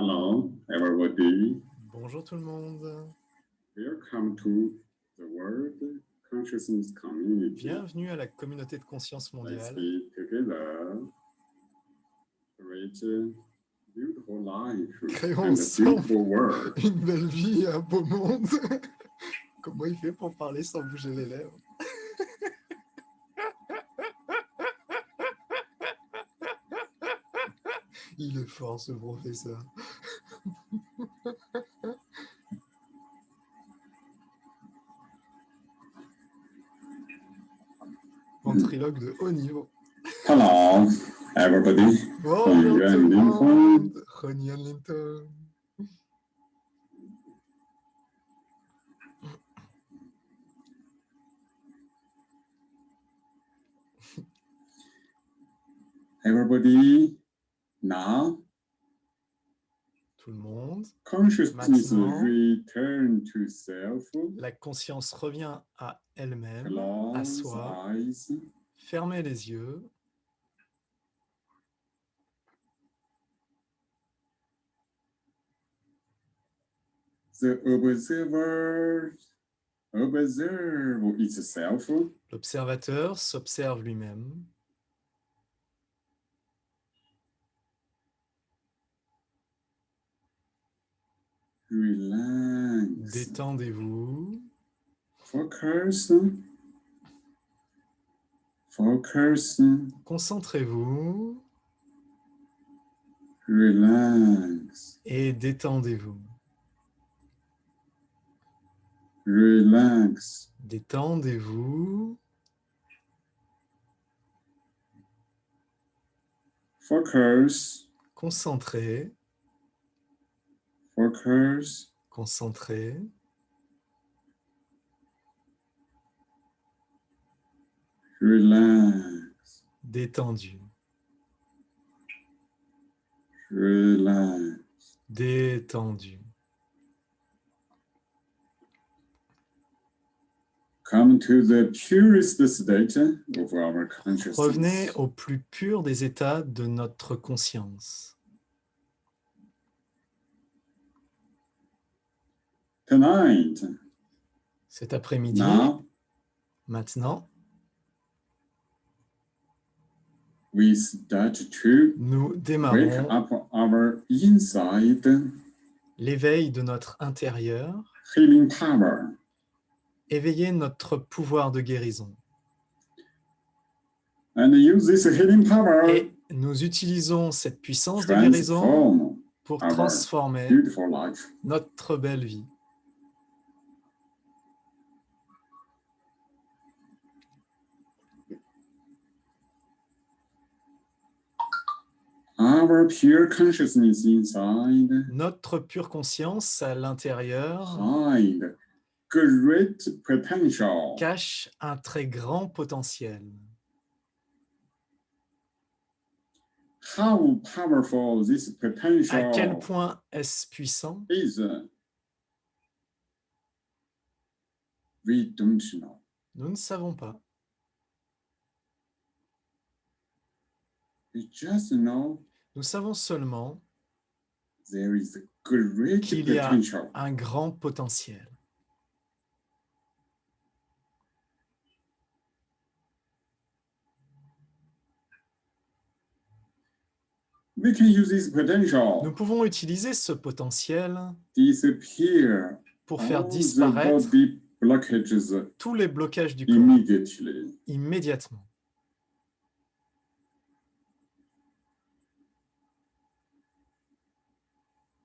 Hello, everybody. Bonjour tout le monde. Welcome to the World Consciousness Community. Bienvenue à la communauté de conscience Let's mondiale. be together. Create a beautiful life Créons and a ensemble beautiful world. une belle vie et un beau monde. Comment il fait pour parler sans bouger les lèvres? Il est fort ce professeur. Ventriloque de haut niveau. Hello, everybody. Bonjour Yuan tout le Linton. monde. Ronnie Linton. Everybody, now, Tout le monde. consciousness Maintenant. return to self. La conscience revient à elle-même, à Close soi. eyes. Fermez les yeux. The observer observe itself. L'observateur s'observe lui-même. Relax. Détendez-vous. Focus. Focus. Concentrez-vous Relax. et détendez-vous. Relax. Détendez-vous. Focus. Concentrez. Focus. Concentrez. Relax. Détendu. Relax. Détendu. Come to the purest state of our consciousness. Revenez au plus pur des états de notre conscience. Tonight. Cet après-midi, Now, maintenant, we start to nous wake démarrons up our inside l'éveil de notre intérieur, healing power. éveiller notre pouvoir de guérison. And use this healing power Et nous utilisons cette puissance de guérison transform pour our transformer beautiful life. notre belle vie. Our pure consciousness inside Notre pure conscience à l'intérieur hide great potential. cache un très grand potentiel. How powerful this À quel potential point est-ce puissant? is, we don't know. Nous ne savons pas. We just know Nous savons seulement there is a great qu'il y a potential. un grand potentiel. We can use this potential Nous pouvons utiliser ce potentiel disappear pour faire all the disparaître body blockages tous les blocages du corps immediately. immédiatement.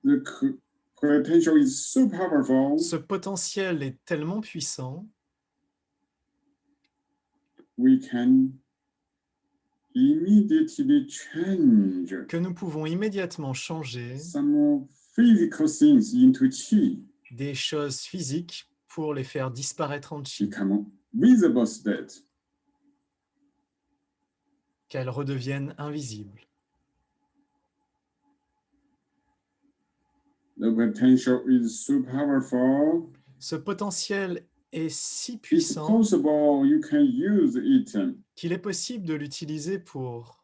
The potential is so powerful, Ce potentiel est tellement puissant we can immediately change que nous pouvons immédiatement changer some physical things into chi, des choses physiques pour les faire disparaître en chi, become visible state. qu'elles redeviennent invisibles. The potential is so powerful. Ce potentiel est si It's puissant possible you can use it qu'il est possible de l'utiliser pour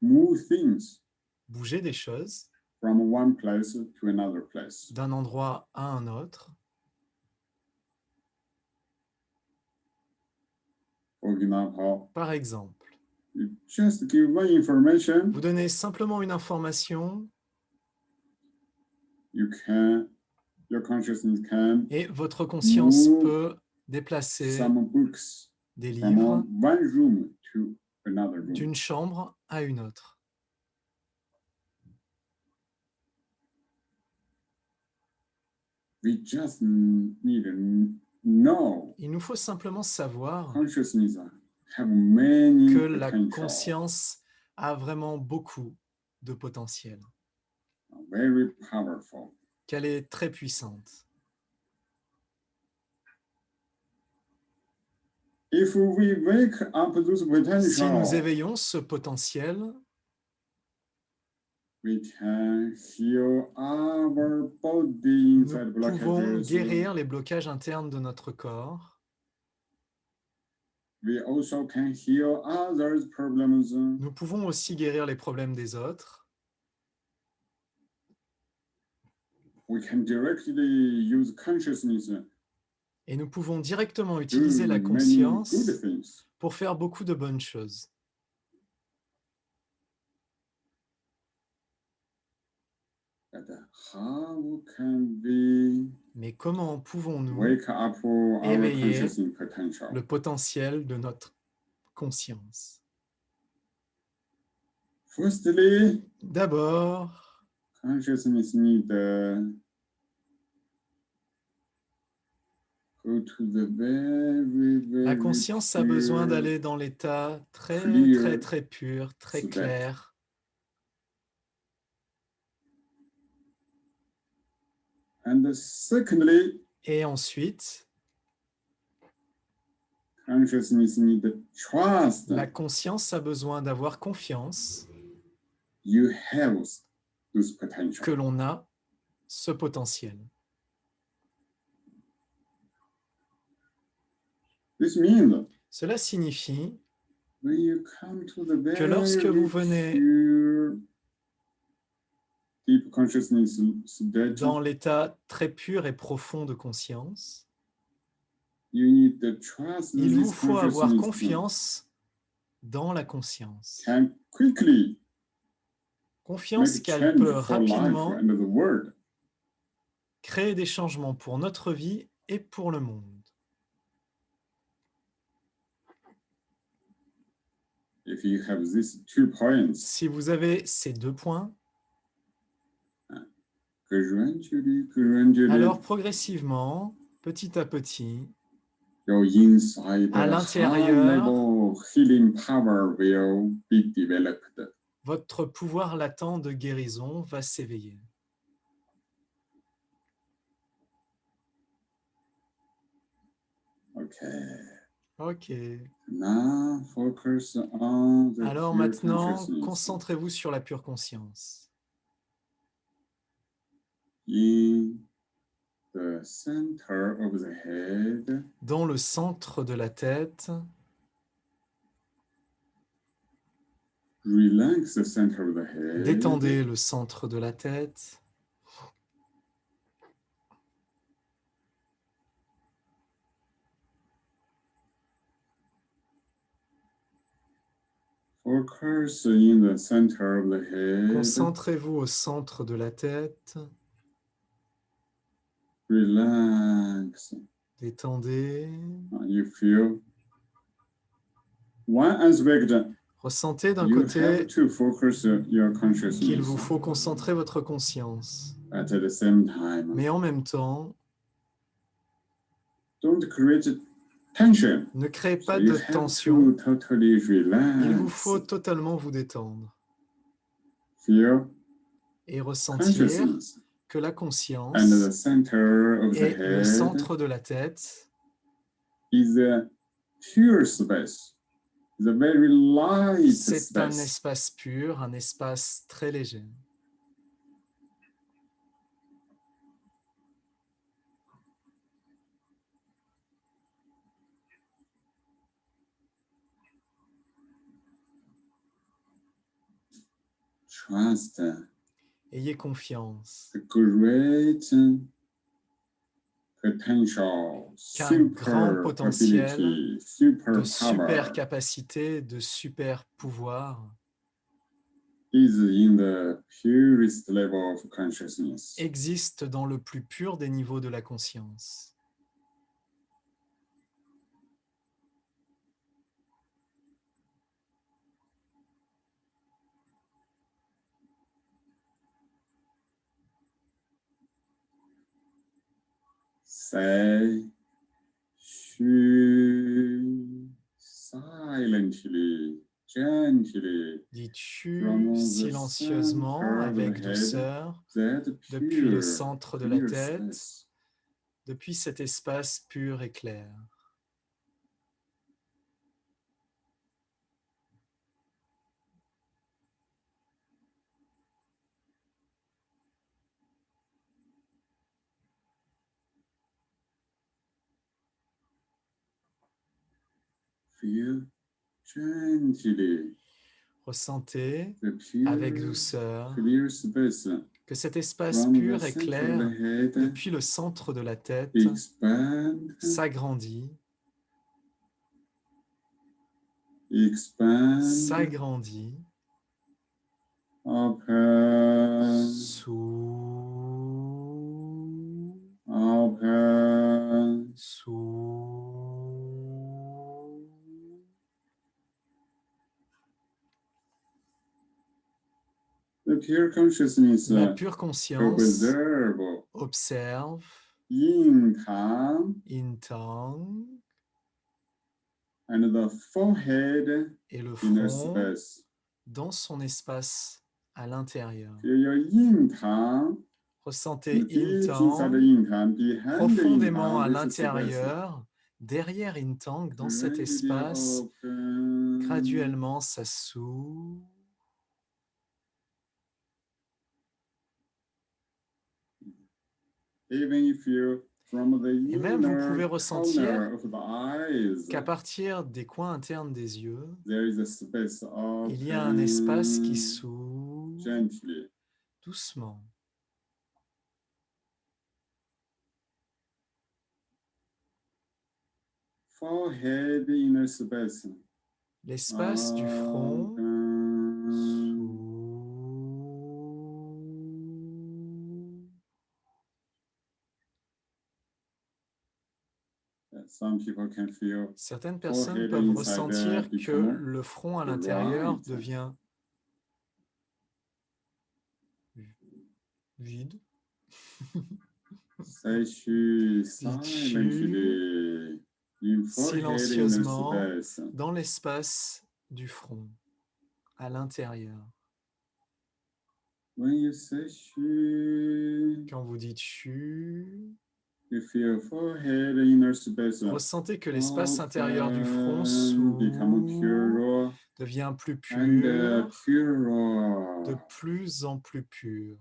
move things, bouger des choses, from one place to another place. d'un endroit à un autre. For example, Par exemple, you just give one information, vous donnez simplement une information your consciousness can et votre conscience move peut déplacer some books des from livres one room to another room. d'une chambre à une autre. We just need to know Il nous faut simplement savoir consciousness have many que la potential, conscience a vraiment beaucoup de potentiel, very powerful. qu'elle est très puissante. If we wake up those Si nous potential, éveillons ce potentiel, we can heal our body nous inside pouvons blockages. guérir les blocages internes de notre corps. We also can heal others' problems. Nous pouvons aussi guérir les problèmes des autres. We can directly use consciousness Et nous pouvons directement to utiliser la do many conscience good things. pour faire beaucoup de bonnes choses. But how can we Mais comment pouvons-nous wake up our éveiller consciousness potential? le potentiel de notre conscience? Firstly, D'abord, consciousness need go to the la very conscience a besoin pure d'aller dans l'état très, clear très, très pur, très state. clair. And secondly, Et ensuite, consciousness need trust la conscience a besoin d'avoir confiance you have this que potential. l'on a ce potentiel. This means Cela signifie when you come to the que lorsque vous very venez pure deep consciousness state, dans l'état très pur et profond de conscience, you need to trust il vous this faut avoir consciousness confiance dans la conscience. can quickly Confiance make qu'elle change peut for life rapidement and the world. créer des changements pour notre vie et pour le monde. If you have these 2 points, Si vous avez ces 2 points, gradually, alors progressivement, petit à petit, your inside à high l'intérieur, level healing power will be developed. votre pouvoir latent de guérison va s'éveiller. Okay. Ok. Now focus on the Alors pure maintenant, consciousness. concentrez-vous sur la pure conscience. In the center of the head, Dans le centre de la tête, relax the center of the head. détendez le centre de la tête. Focus in the center of the head. Concentrez-vous au centre de la tête. Relax. Détendez. You feel one aspect. Ressentez d'un You have côté to focus your consciousness. qu'il vous faut concentrer votre conscience. At the same time, Mais en même temps, don't create tension. ne créez So pas you de have tension. to totally relax. Il vous faut totalement vous détendre Feel et ressentir consciousness. que la And the conscience center of the et le head centre de la tête is a pure space. It's a very light c'est un space. espace pur, un espace très léger. Trust Ayez confiance the great potential, qu'un grand super potentiel ability, super de super power capacité, de super pouvoir is in the purest level of consciousness. existe dans le plus pur des niveaux de la conscience. Say, shu, silently, gently, Dites chu from the silencieusement, center of avec the head, douceur, that depuis le pure, centre de la clear tête, space. depuis cet espace pur et clair. Feel gently Ressentez the avec pure, douceur clear space que cet espace from the pur et center of clair, the head depuis le centre de la tête, expand, s'agrandit, expand, s'agrandit, open, open, the pure consciousness La pure conscience observe observe yin tang in Tang and the forehead et le inner front space. dans son espace à l'intérieur. Feel your yin tang, Ressentez the deep In inside the Tang yin tang, behind the yin profondément à tang, this space. l'intérieur, derrière In Tang, dans cet Gradually espace. open. Graduellement, ça s'ouvre. Even if you from the Et même vous pouvez inner ressentir corner of the eyes, qu'à partir des coins internes des yeux, there is a space il y a un espace qui open s'ouvre gently. doucement. Forehead inner space. L'espace du front Open. s'ouvre. Some people can feel Certaines personnes forehead peuvent inside ressentir que become le front à l'intérieur bright. devient vide. Say she Dites-tu silently in forehead inner silencieusement space. dans l'espace du front, à l'intérieur. When you say she, Quand vous dites chu, you feel forehead inner space. ressentez que l'espace intérieur du front Open, become s'ouvre, pure devient plus and pur, pure. de plus en plus pur.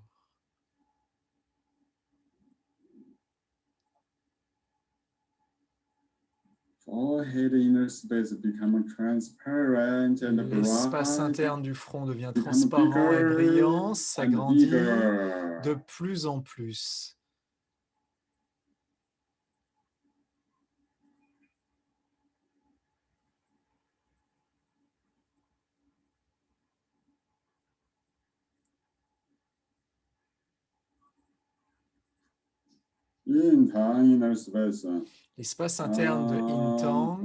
Forehead inner space become transparent and L'espace bright. interne du front devient Become transparent et bigger brillant, and s'agrandit bigger. de plus en plus. Yin tang inner space. L'espace interne de In Tang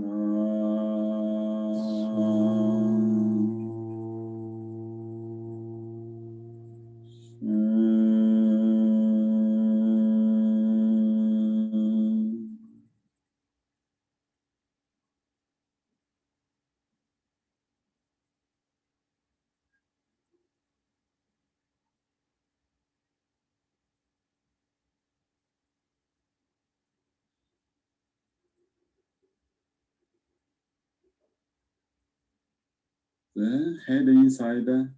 Then head inside,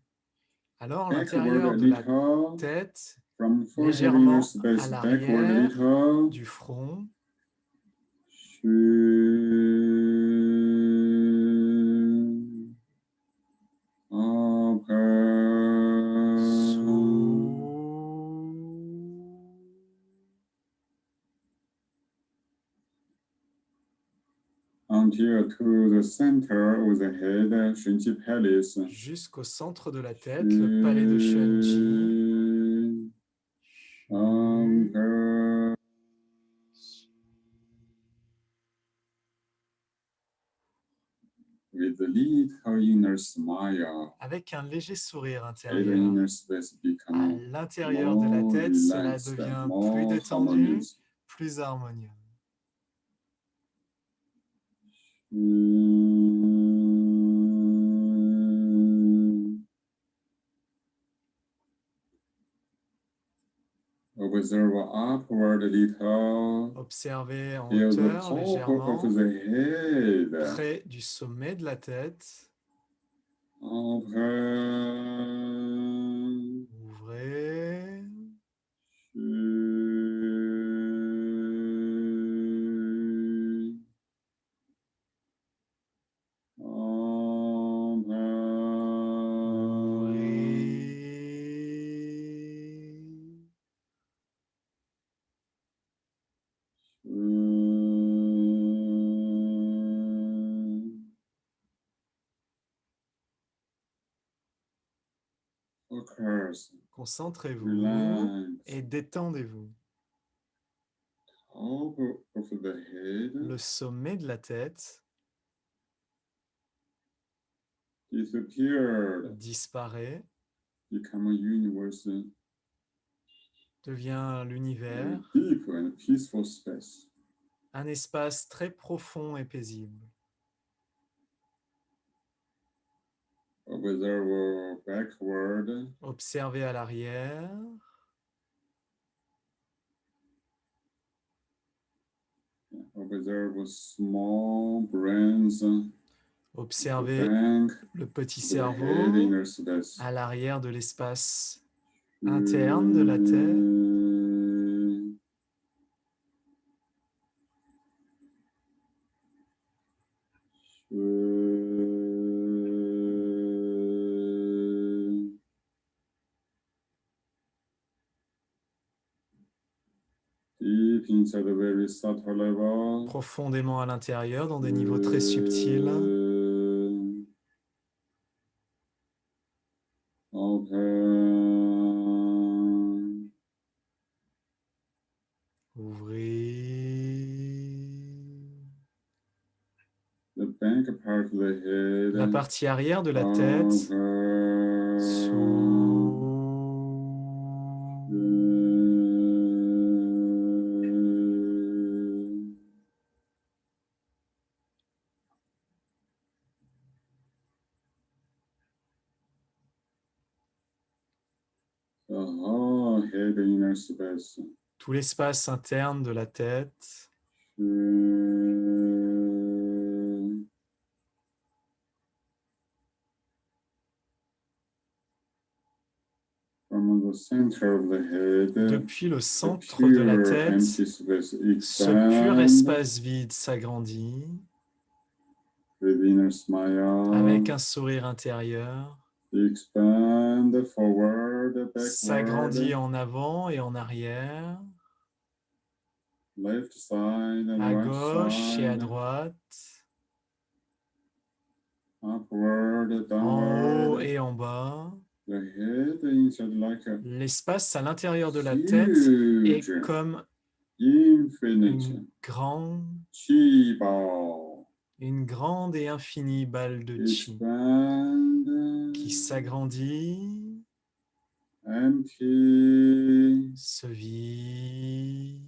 alors backward a l'intérieur de la little, tête, from forehead inner légèrement space, à backward a l'arrière little. du front, Open. to the center of the head, Shenji Palace. jusqu'au centre de la tête, le palais de Shenji. With the little inner smile, Avec un léger sourire the intérieur. inner space À becomes l'intérieur de la more tête, cela relaxed, devient plus more détendu, harmonious. plus harmonieux. Observe upward a little. Observez en Feel the hauteur, top of légèrement, the head. près du sommet de la tête. Open. Ouvrez. Focus. Concentrez-vous Relax. et détendez-vous. Top of the head. Le sommet de la tête Disappeared. disparaît, Become a universe. devient A l'univers, deep and peaceful space. un espace très profond et paisible. Observe backward. Observez à l'arrière. Observe small brains. Observez Bank. le petit The head cerveau inner space. à l'arrière de l'espace interne de la tête. Deep inside a very subtle level. Profondément à l'intérieur, dans des niveaux très subtils. Open. Ouvrez. The back part of the head. La partie arrière de la tête s'ouvre. The whole head inner space. Tout l'espace interne de la tête from the center of the head. depuis le The centre de la pure tête. empty space Ce pur expand. espace vide s'agrandit With inner smile. avec un sourire intérieur, Expand forward, s'agrandit backward, en avant et en arrière, left side and à right gauche et à side, droite, upward, en haut downward. et en bas. The head inside like a L'espace à l'intérieur de la tête est huge, comme infinite une grande chi ball. Une grande et infinie balle de chi Expand, qui s'agrandit, empty, se vide,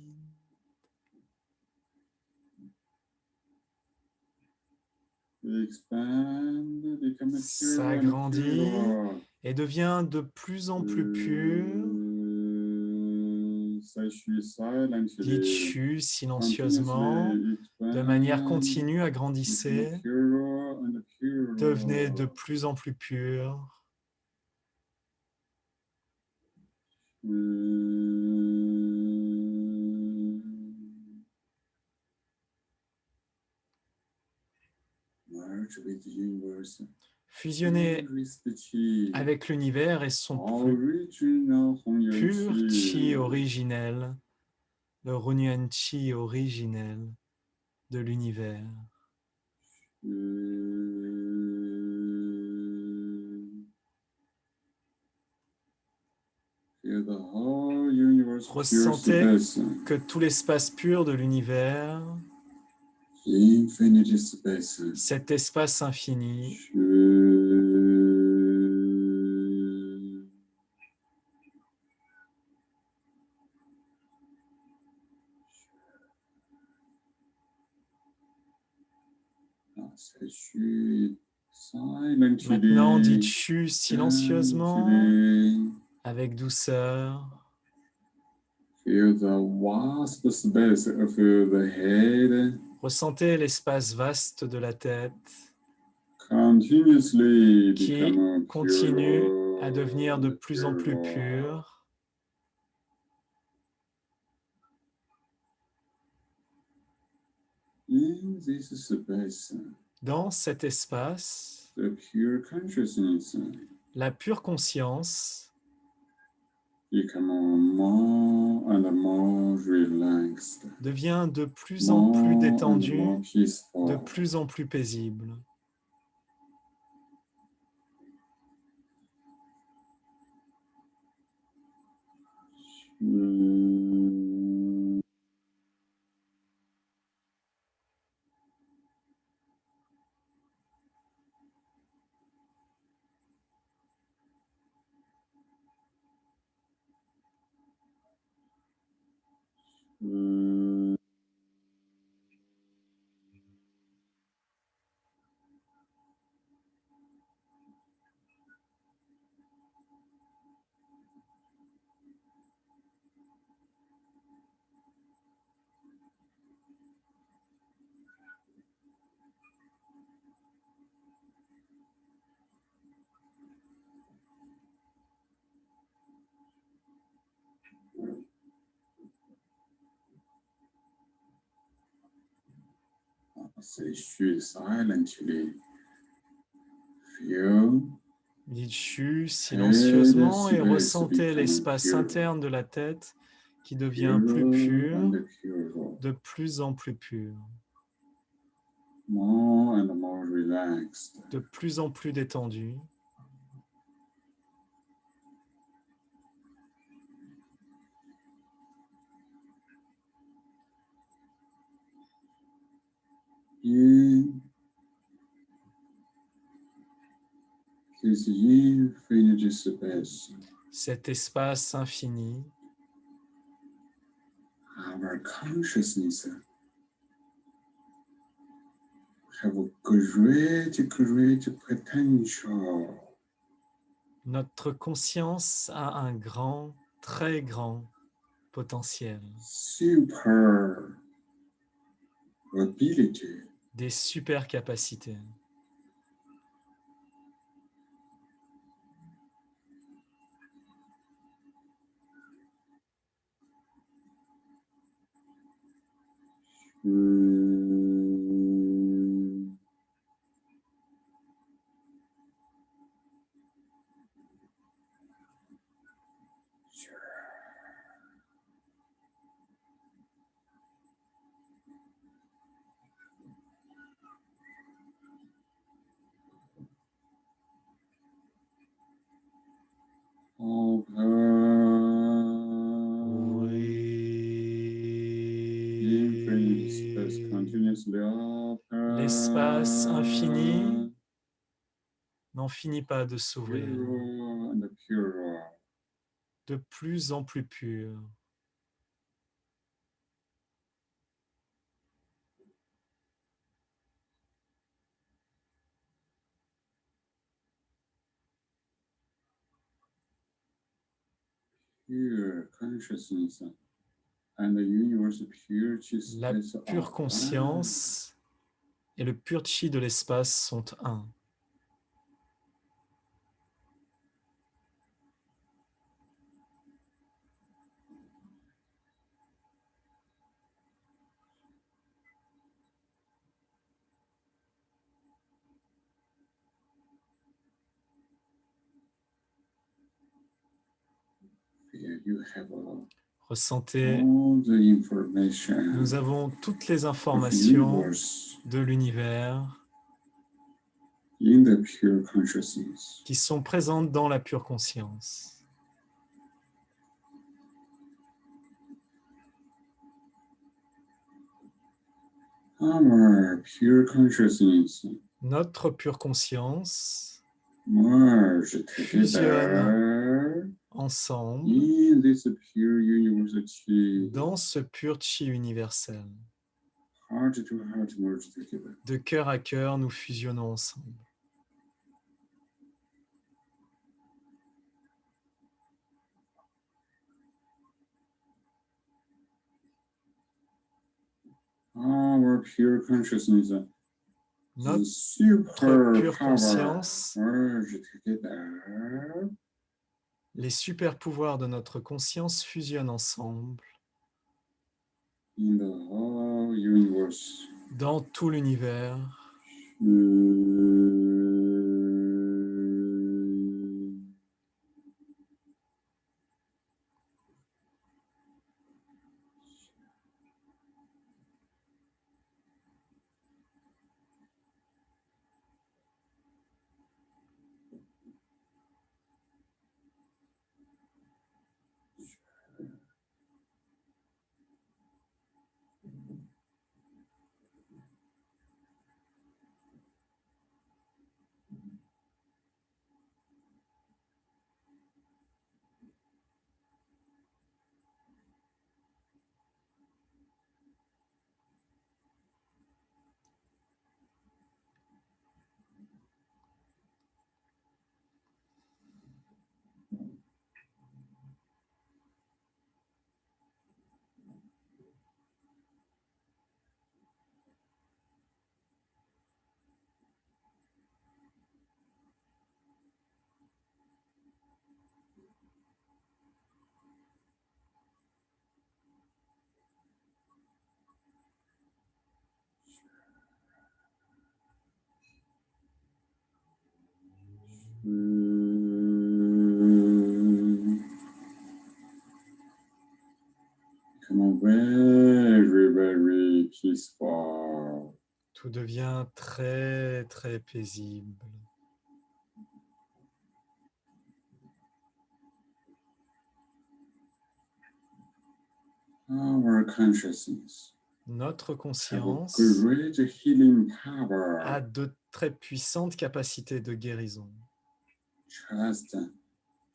expand, become pure and s'agrandit pure. et devient de plus en plus pur. Dites Chu silencieusement, de manière continue, agrandissez, devenez de plus en plus pur. Merge with the universe. Fusionnez Increase the chi. avec l'univers et son Original Hongyuan pur chi chi. originel, le Runyuan chi originel de l'univers. Feel the whole universe pure Ressentez space, que tout l'espace pur de l'univers, infinity space, cet espace infini, maintenant dites chu silencieusement, avec douceur. Feel the vast space of the head Ressentez l'espace vaste de la tête continuously qui become continue pure, à devenir de plus en plus pure. pur. In this space, Dans cet espace, the pure consciousness la pure conscience become more and more relaxed, devient de plus en plus more and détendue, more peaceful. de plus en plus paisible. Say she silently feel Dites chu silencieusement et space ressentez become l'espace pure, interne de la tête qui devient plus pure pur, and pure, de plus en plus pur, more and more relaxed. de plus en plus détendu. In this infinite space, Cet espace infini, our consciousness have a great potential. notre conscience a un grand, très grand potentiel, Super ability des super capacités. L'espace infini n'en finit pas de s'ouvrir, de plus en plus pur. Pure consciousness and the universe pure La space pure are conscience et le pur chi de l'espace sont un. you have Ressentez, all the information nous avons toutes les of informations universe de l'univers in the pure consciousness. qui sont présentes dans la pure conscience. Our pure consciousness Notre pure conscience merge Fusionne. together ensemble in this pure university. dans ce pur chi universel. Heart to heart merge together. De cœur à cœur, nous fusionnons ensemble. Our pure consciousness, the Notre super pure power conscience, merge together les super pouvoirs de notre conscience fusionnent ensemble in the whole universe. dans tout l'univers. Become very, very peaceful. Tout devient très, très paisible. Our consciousness Notre have a conscience great healing power. a de très puissantes capacités de guérison. Trust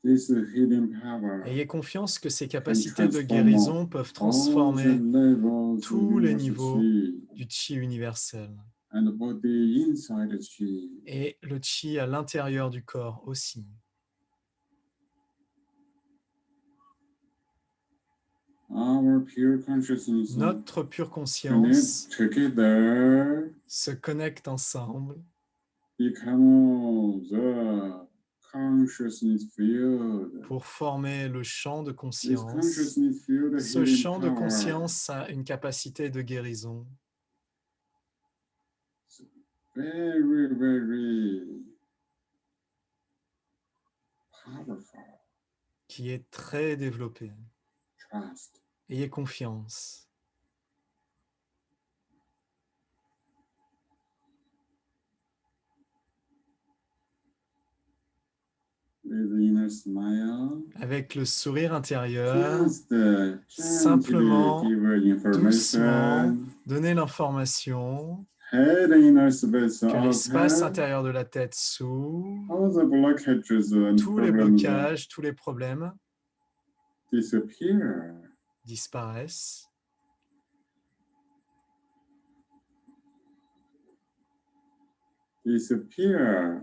this healing power. Ayez confiance que ces capacités de transform guérison peuvent All the transformer levels tous of les universal niveaux chi du chi universel and the body inside the chi. et le chi à l'intérieur du corps aussi. Our pure consciousness Notre pure conscience connect together se connecte ensemble, become the consciousness field. pour former le champ de This conscience. consciousness field Ce healing champ de power conscience a une capacité de guérison very, very powerful. qui est très développée. Trust. Ayez confiance. With the inner smile, Avec le sourire intérieur, just simplement, gently give information. donnez l'information Head inner space que l'espace open. intérieur de la tête s'ouvre, All the blockages and tous les problems blocages, tous les problèmes disappear. disparaissent. Disappear.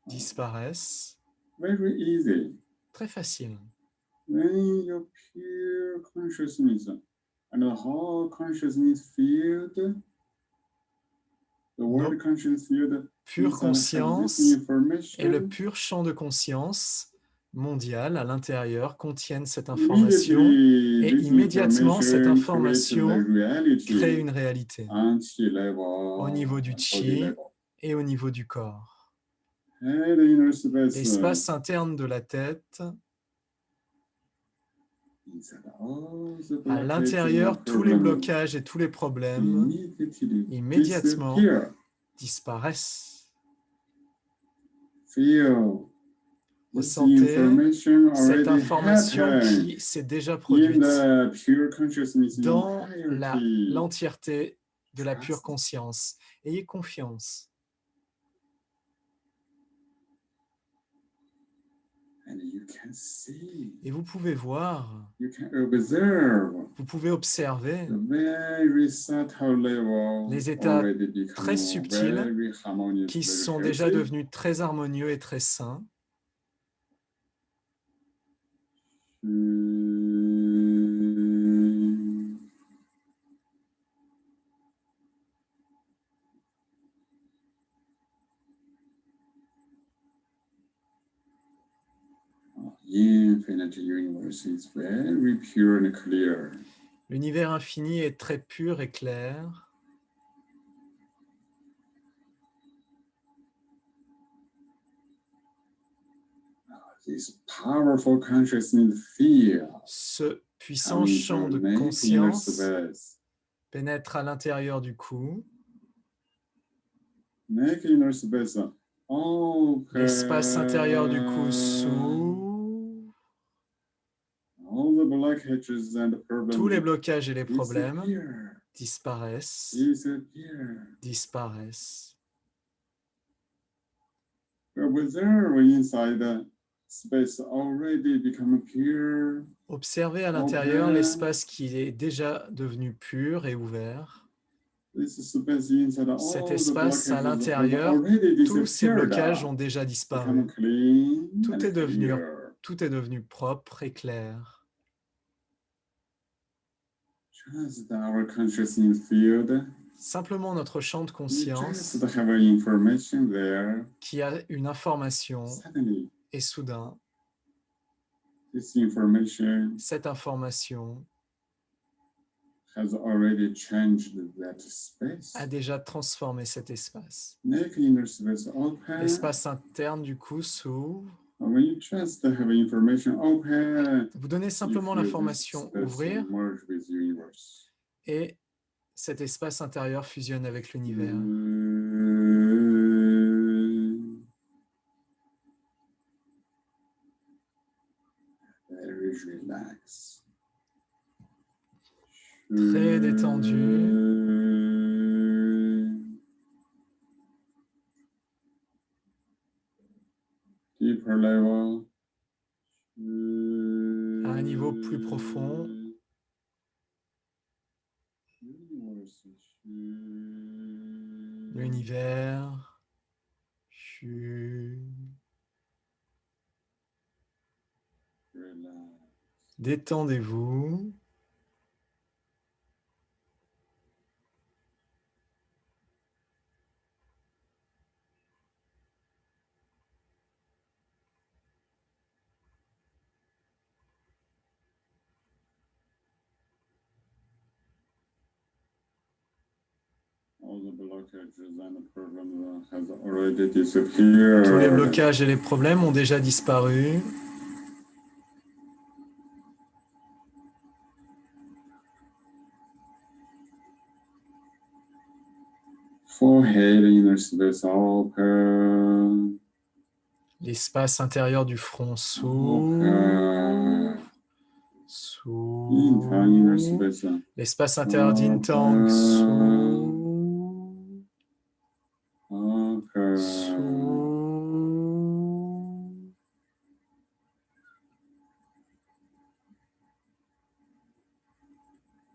Disparaissent. Very easy. Très facile. When your pure consciousness and the whole consciousness field, the world consciousness field, Pure is, conscience this information, et le pur champ de conscience mondial à l'intérieur contiennent cette information et this immédiatement cette information information creates the reality crée une réalité on chi level, au niveau du body chi level. et au niveau du corps. Head inner space, L'espace interne de la tête, inside all the à blockages l'intérieur, and tous les problems blocages et tous les problèmes immediately immédiatement disappear. disparaissent. feel this Ressentez information cette already information happened qui s'est déjà in produite the pure consciousness in dans entirety. l'entièreté de la pure Trust. conscience. Ayez confiance. And you can see, Et vous pouvez voir, you can observe vous pouvez observer the very subtle level les états already become très subtils very harmonious, qui very sont déjà healthy. devenus très harmonieux et très sains. Infinite universe is very pure and clear. L'univers infini est très pur et clair. This powerful consciousness field Ce puissant coming champ from de naked inner conscience space. pénètre à l'intérieur du cou. Naked inner space. L'espace intérieur du cou s'ouvre. All the blockages and problems Tous les blocages et les problèmes disappear. disparaissent, Disappear. disparaissent. Observe inside the space already become pure. Observez à l'intérieur l'espace qui est déjà devenu pur et ouvert. This space inside all Cet the espace à blockages have l'intérieur, already tous ces disappeared. blocages ont déjà disparu. Become clean Tout and est devenu, clear. tout est devenu propre et clair. Just our consciousness field. Simplement notre champ de You conscience just have information there. qui a une information Suddenly, et soudain, this information cette information has already changed that space. a déjà transformé cet espace. Make inner space open. L'espace interne du coup s'ouvre. When you just have information open, Vous donnez simplement you feel this l'information space ouvrir merge with the universe. et cet espace intérieur fusionne avec l'univers. Very relaxed. Très détendu. Deeper level. À un niveau plus profond. L'univers. Détendez-vous. Tous les blocages et les problèmes ont déjà disparu. Forehead, inner space open. L'espace intérieur du front s'ouvre. Inner S'ouvre. space. L'espace intérieur d'Intang s'ouvre. S'ouvre.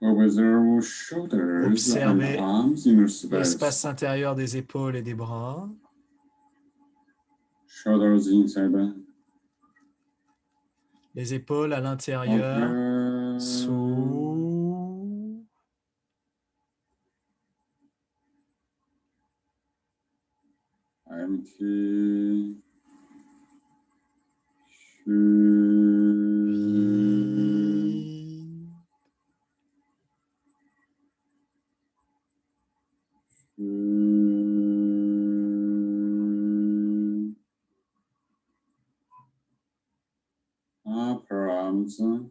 Observe shoulders Observez and arms, inner space. l'espace intérieur des épaules et des bras. Shoulders inside. Les épaules à l'intérieur s'ouvrent. Empty. Upper arms.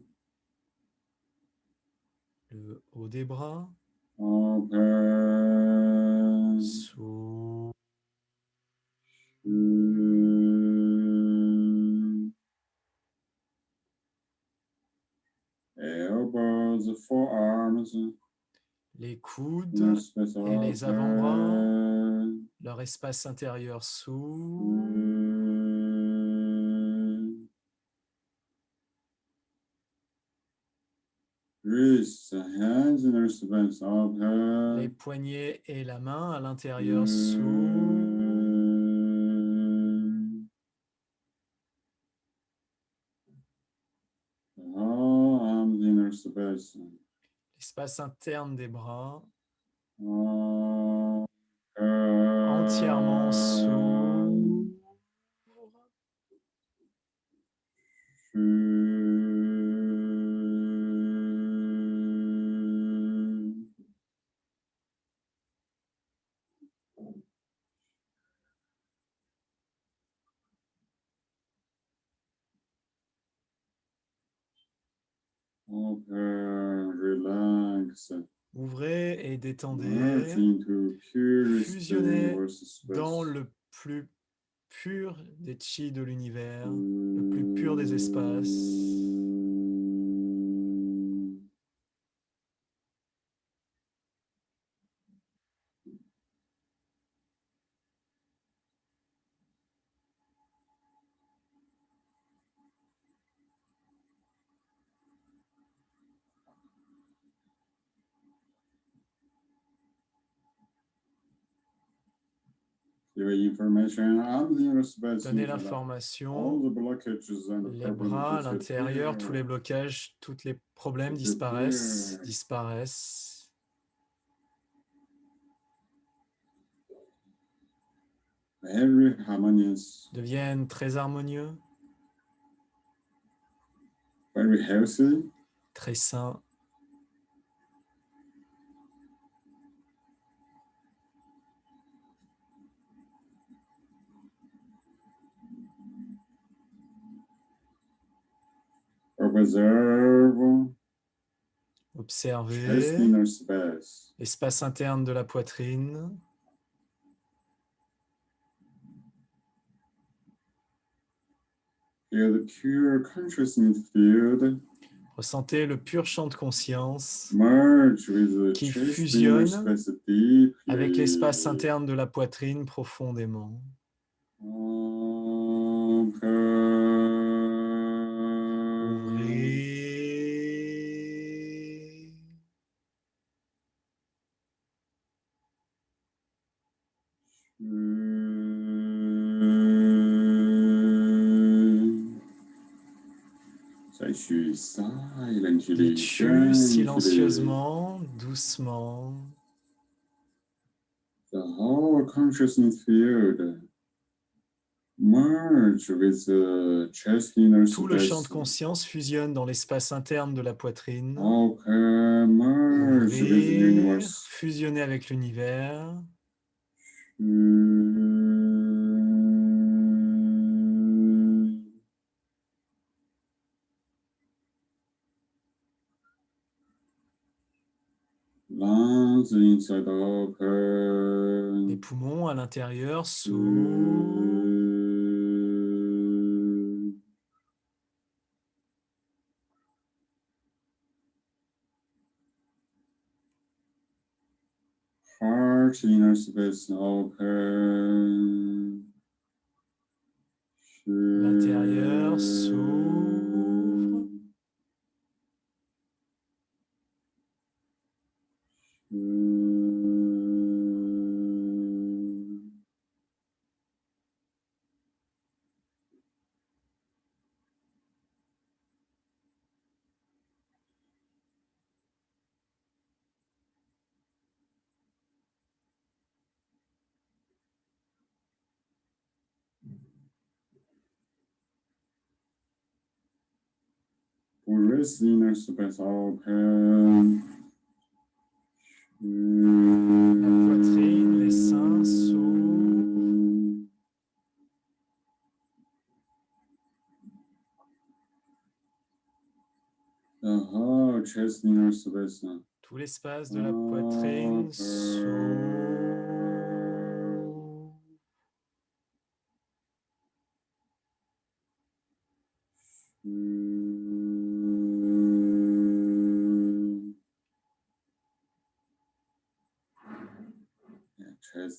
Le haut des bras Open. s'ouvre. the forearms, les coudes inner space et les avant-bras, open. leur espace intérieur s'ouvre. Wrists, hands, inner space Les open. poignets et la main à l'intérieur s'ouvrent. Arms, inner space. L'espace interne des bras Entièrement entièrement s'ouvre. Open, relax, Ouvrez et détendez. merge into purest Fusionnez versus dans space. le plus pur des chi de l'univers, le plus pur des espaces. Donnez Donnez l'information. Les Les bras à l'intérieur, tous les blocages, tous les problèmes disparaissent, disparaissent. Deviennent très harmonieux, very healthy, très sains. observe chest Observez inner space. l'espace interne de la poitrine. Feel the pure consciousness field Ressentez le pur champ de conscience merge with the qui chest fusionne inner space deeply. avec l'espace interne de la poitrine profondément. Ouvrez. Dites chu silencieusement, doucement. The whole consciousness field merge with the chest inner Tout le champ de space. conscience fusionne dans l'espace interne de la poitrine. Merge with the Ouvrir, universe. fusionner avec l'univers. Lungs inside Les open. poumons à l'intérieur s'ouvrent. Heart inner space open. L'intérieur s'ouvre. Wrist inner space open. La poitrine, les seins s'ouvrent. The whole chest inner space. Tout l'espace de la poitrine s'ouvre.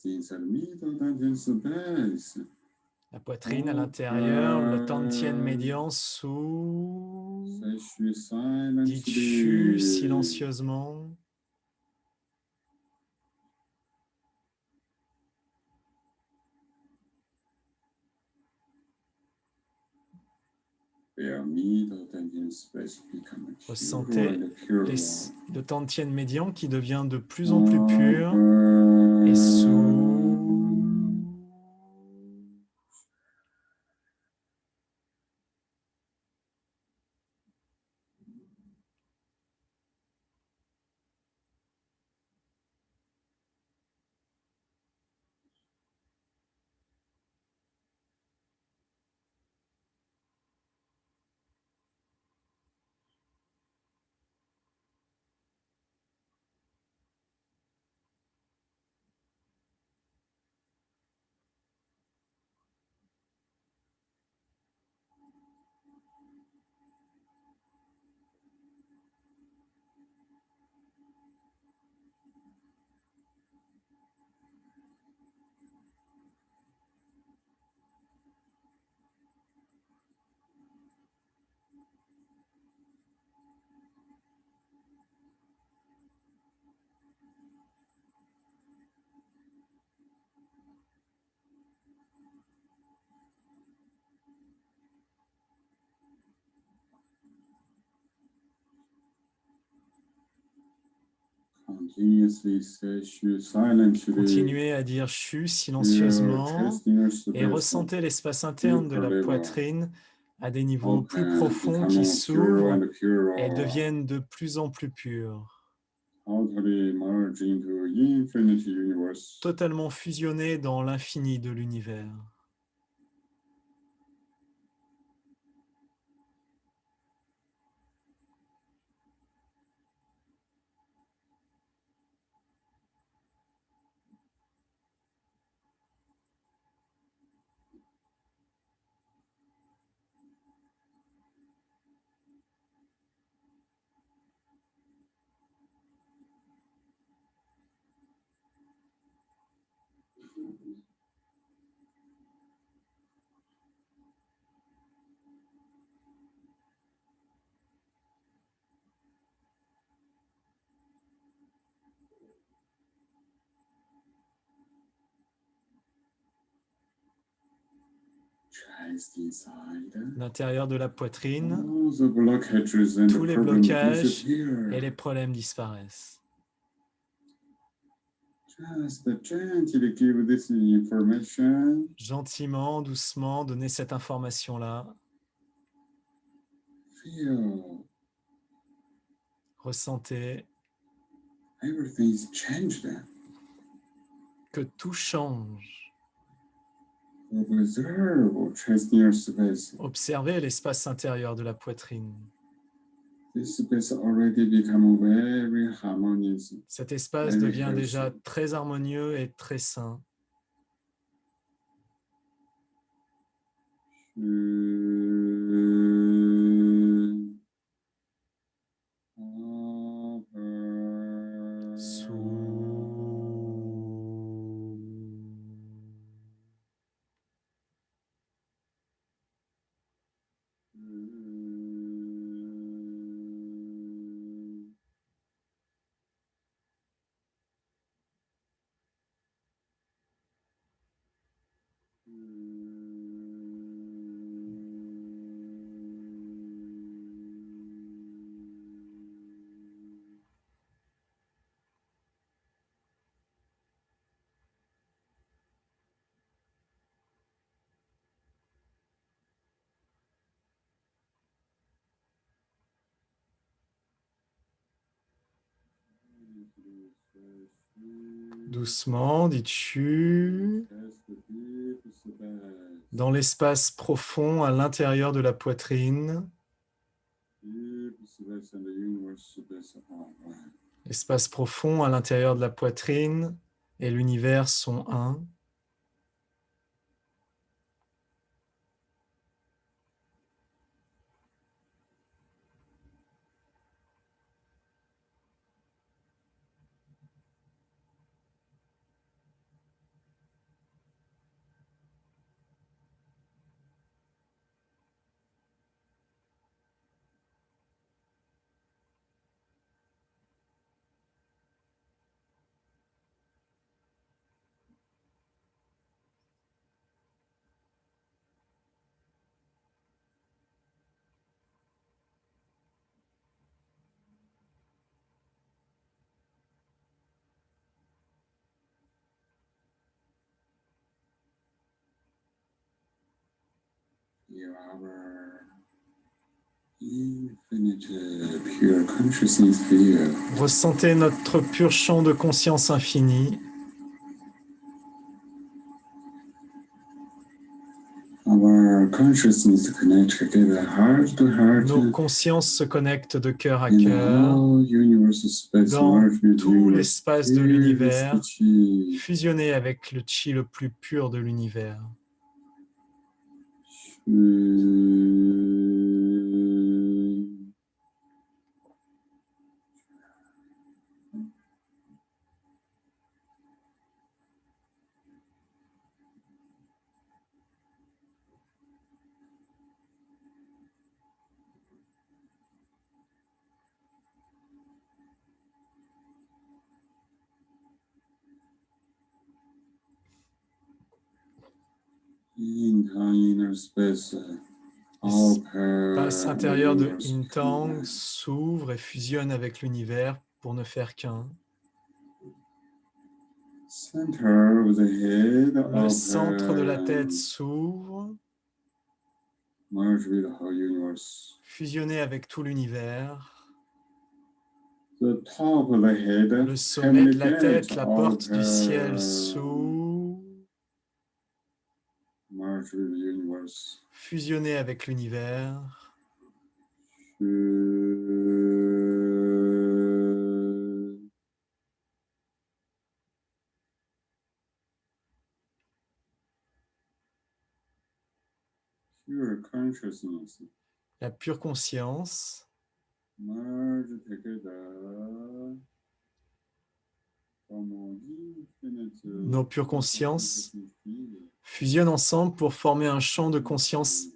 chest is a middle tension space. La poitrine à l'intérieur, le tantien médian sous. Dites chu silencieusement. Ressentez le tantien médian qui devient de plus en plus pur et sous. Continuez à dire chu silencieusement et ressentez l'espace interne de la poitrine à des niveaux plus profonds qui s'ouvrent et deviennent de plus en plus purs. Totalement fusionnés dans l'infini de l'univers. L'intérieur de la poitrine, tous les blocages et les problèmes disparaissent. Gentiment, doucement, donnez cette information-là. Ressentez que tout change. Observez l'espace intérieur de la poitrine. Cet espace devient déjà très harmonieux et très sain. Doucement, dites chu. Dans l'espace profond à l'intérieur de la poitrine. L'espace profond à l'intérieur de la poitrine et l'univers sont un. Feel our infinite pure consciousness field. Ressentez notre pur champ de conscience infini. Our consciousness connects together heart to heart. Nos consciences se connectent de cœur à In cœur all universal space, dans merge with tout universe, l'espace de pure l'univers, chi. fusionné avec le chi le plus pur de l'univers. Inner space, L'espace intérieur de Intang s'ouvre et fusionne avec l'univers pour ne faire qu'un. Le centre de la tête s'ouvre, fusionné avec tout l'univers. Le sommet de la tête, la porte du ciel s'ouvre, fusionné avec l'univers. La pure conscience. Nos pures consciences fusionnent ensemble pour former un champ de conscience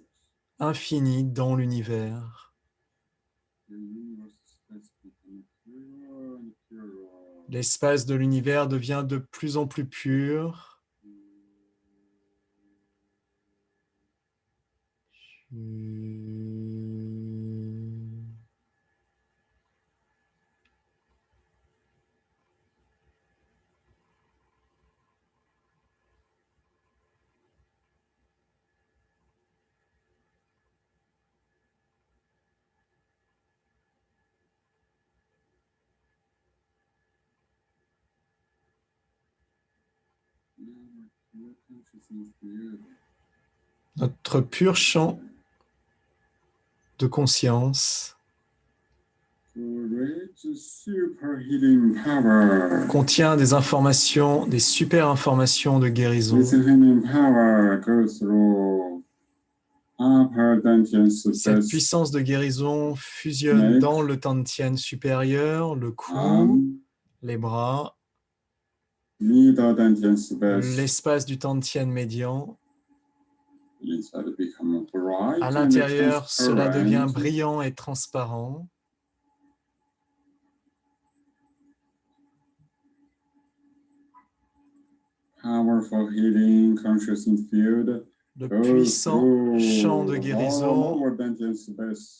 infini dans l'univers. L'espace de l'univers devient de plus en plus pur. Notre pur champ de conscience contient des informations, des super informations de guérison. Cette puissance de guérison fusionne dans le Tantien supérieur, le cou, les bras, l'espace du Tantien médian. À l'intérieur, cela devient brillant et transparent. Le puissant champ de guérison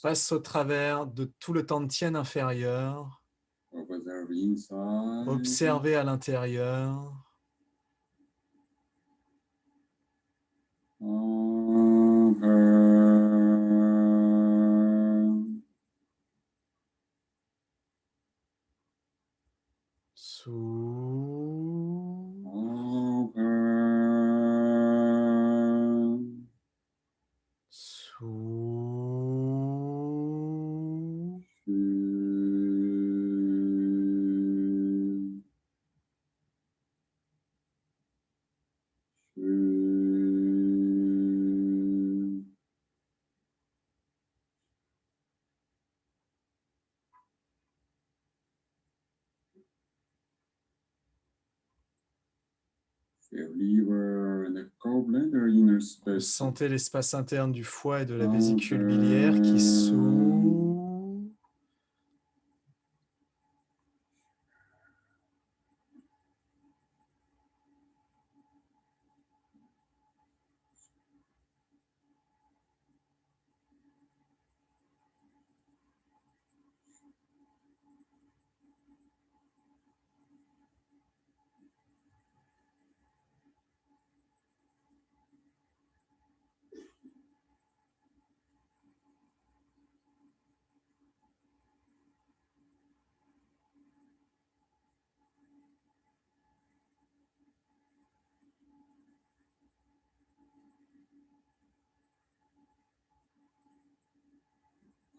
passe au travers de tout le Tantien inférieur. Observez à l'intérieur. Sentez l'espace interne du foie et de la vésicule biliaire qui s'ouvre.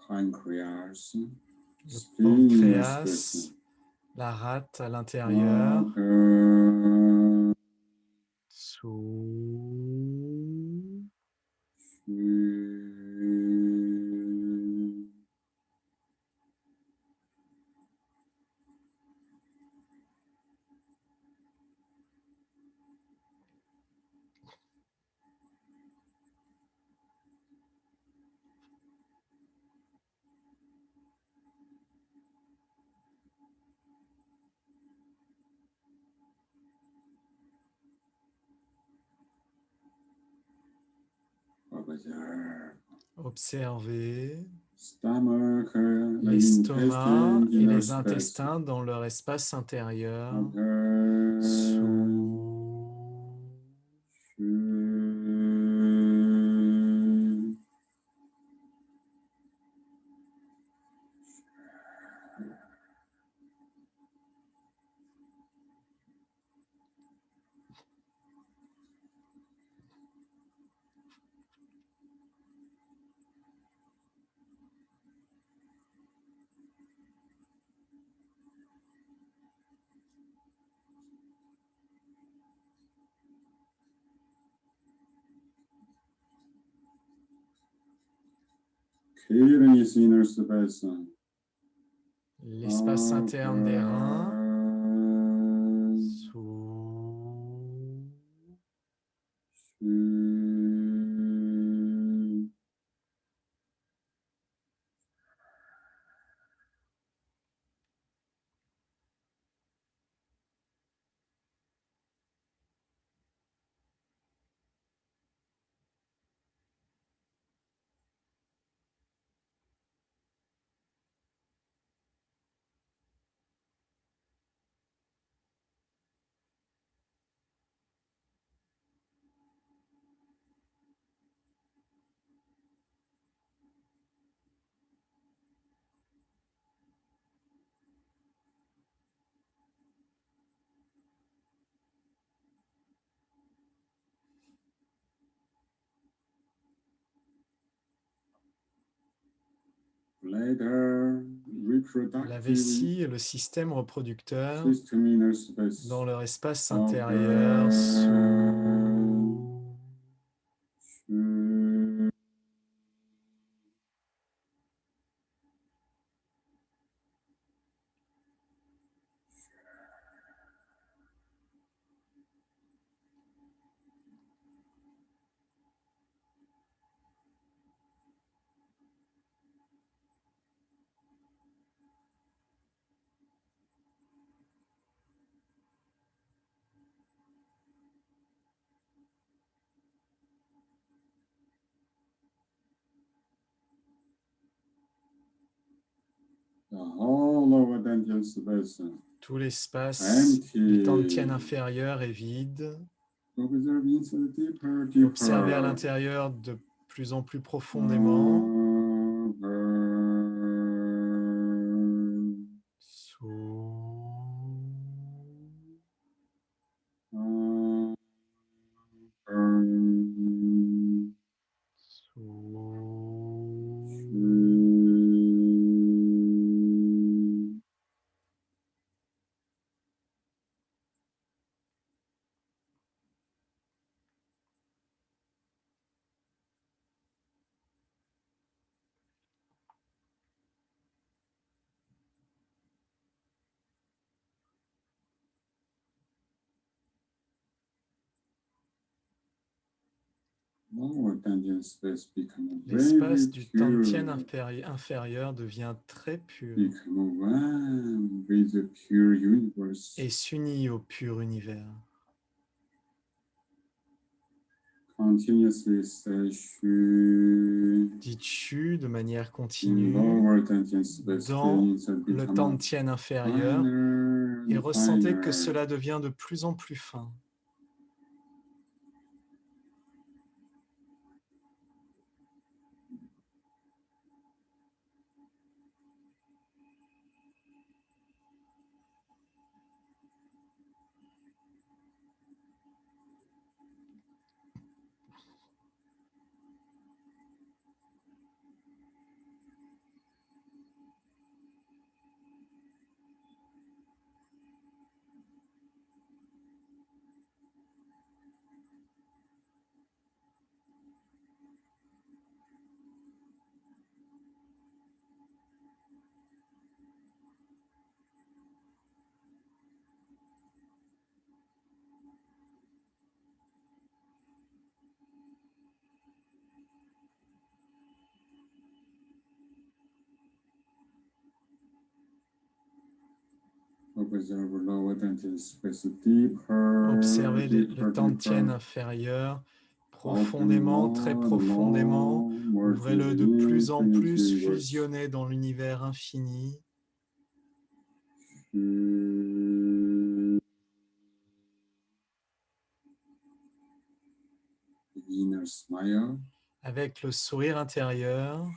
pancreas, le spinous pancréas, space. la rate à l'intérieur, Upper, sous, observe. observez Stomach, l'estomac et inner les space. intestins dans leur espace intérieur, Upper, sous, kidneys, inner space. l'espace interne des reins, Upper, sous, bladder, la reproductive vessie et le système reproducteur system, inner space. dans leur espace intérieur, sous, The whole of attention space. tout l'espace Empty. du dantian inférieur est vide. Observe inside deeper, deeper. Observez à l'intérieur de plus en plus profondément, sous, sous, l'espace du dantian inférieur devient très pur et s'unit au pur univers. Continuously Dites chu de manière continue dans le dantian inférieur et ressentez que cela devient de plus en plus fin. Observez le Tantien inférieur profondément, très profondément. Ouvrez-le de plus en plus, fusionnez dans l'univers infini. Avec le sourire intérieur.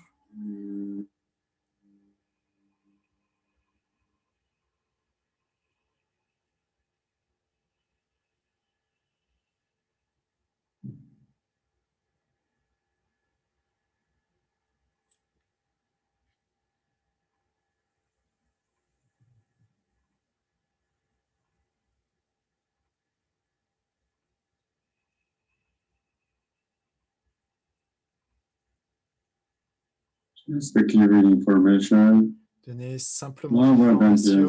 Just the clear information. Donnez simplement l'information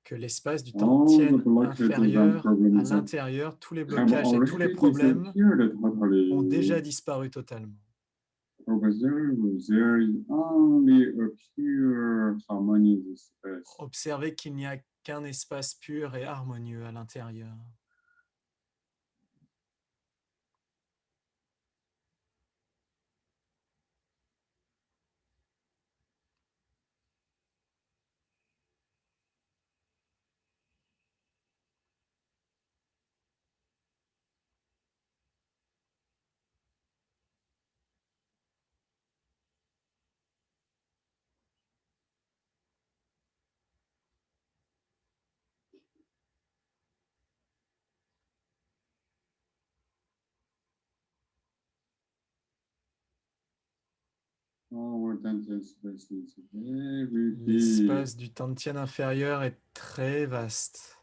que l'espace du Tantien inférieur, à l'intérieur, tous les blocages et tous les problèmes ont déjà disparu totalement. Observez qu'il n'y a qu'un espace pur et harmonieux à l'intérieur. L'espace du Tantien inférieur est très vaste.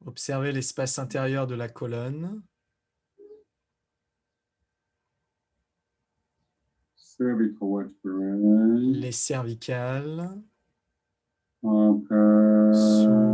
Observez l'espace intérieur de la colonne. Les cervicales. Sous.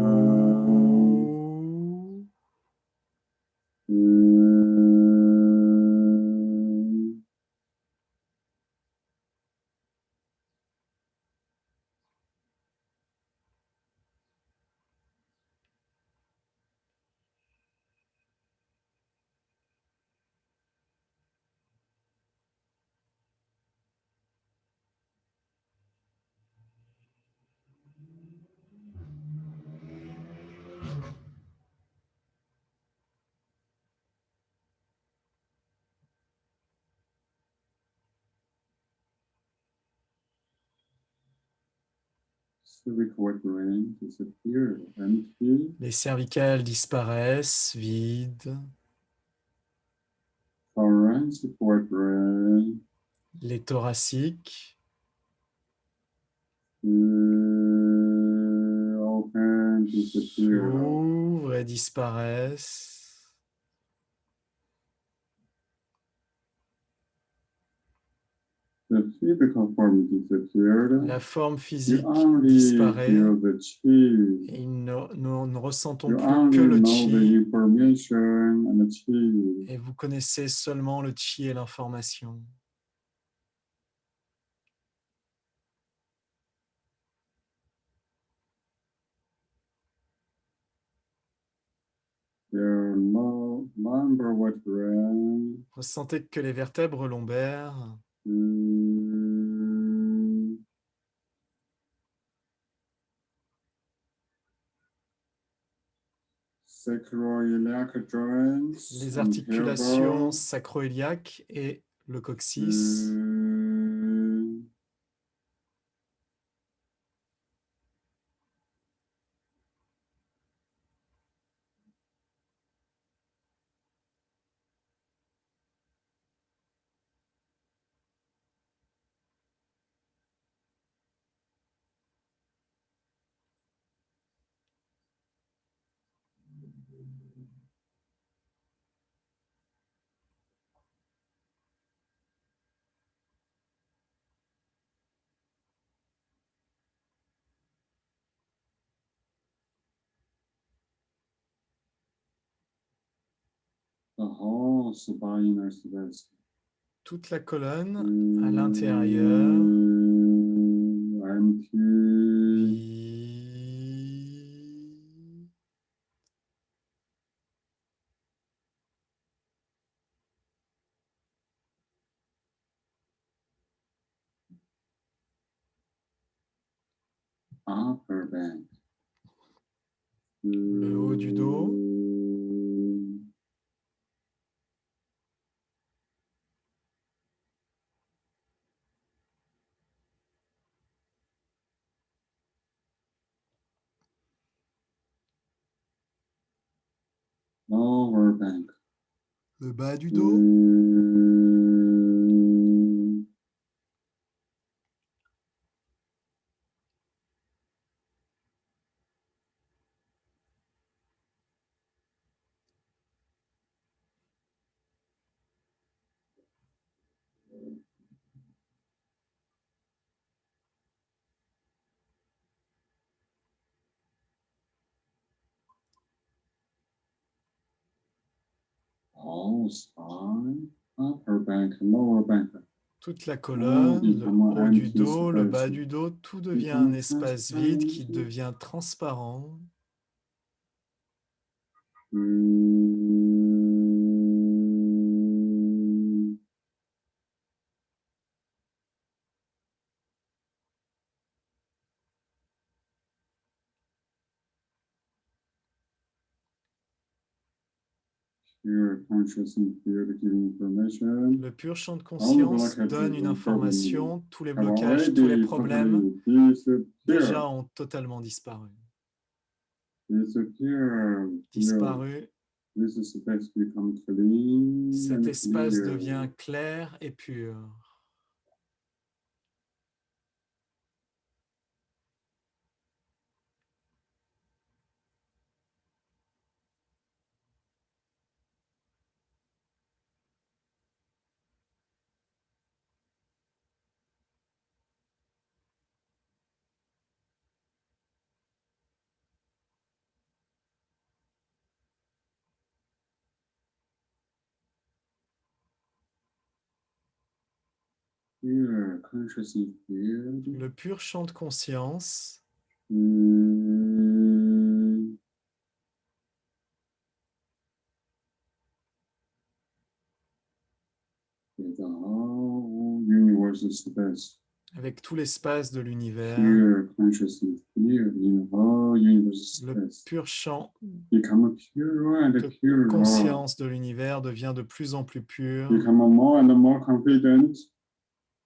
Les cervicales disparaissent, vides. Les thoraciques s'ouvrent et disparaissent. La forme physique disparaît et nous ne ressentons plus que le chi et vous connaissez seulement le chi et l'information. Ressentez que les vertèbres lombaires les articulations sacro-iliaques et le coccyx, The whole supinal space. Toute la colonne à l'intérieur. Empty. Upper back. Le haut du dos. Lower back. Le bas du dos. Whole spine. Upper back, lower back. Toute la colonne, le haut du dos, le bas du dos, tout devient un espace vide qui devient transparent. Le pur champ de conscience donne une information, tous les blocages, tous les problèmes déjà ont totalement disparu. Disparu. Cet espace devient clair et pur. Le pur champ de conscience avec tout l'espace de l'univers, le pur champ de conscience de l'univers devient de plus en plus pur,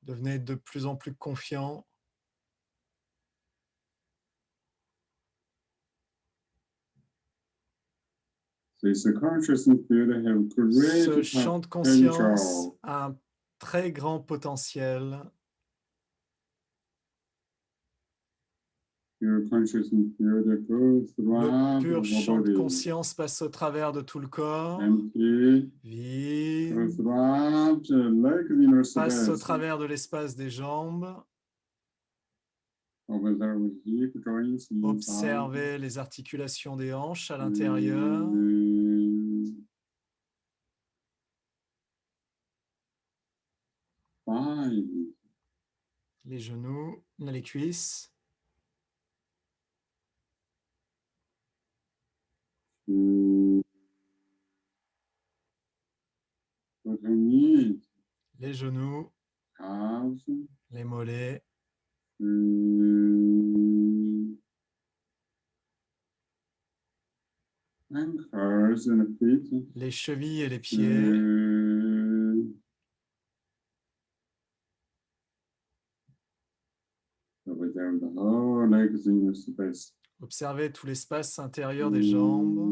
devenez de plus en plus confiant. Ce champ de conscience a un très grand potentiel. Le pur champ de conscience passe au travers de tout le corps, vide, passe au travers de l'espace des jambes. Observez les articulations des hanches à l'intérieur. Les genoux, les cuisses. Les genoux, les mollets, les chevilles et les pieds. Observez tout l'espace intérieur des jambes.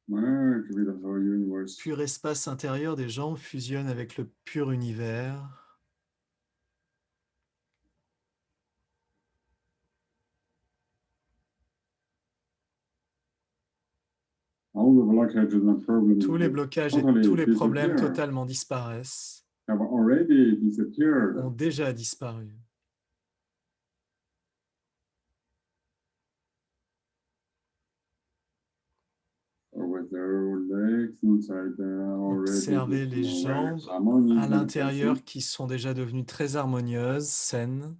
merge with the whole universe. Pur espace intérieur des gens fusionne avec le pur univers. All the blockages and problems Tous les blocages et totally tous les problèmes disappear, totalement disparaissent, have already disappeared. ont déjà disparu. With their legs inside, Observez les jambes à l'intérieur qui sont déjà devenues très harmonieuses, saines.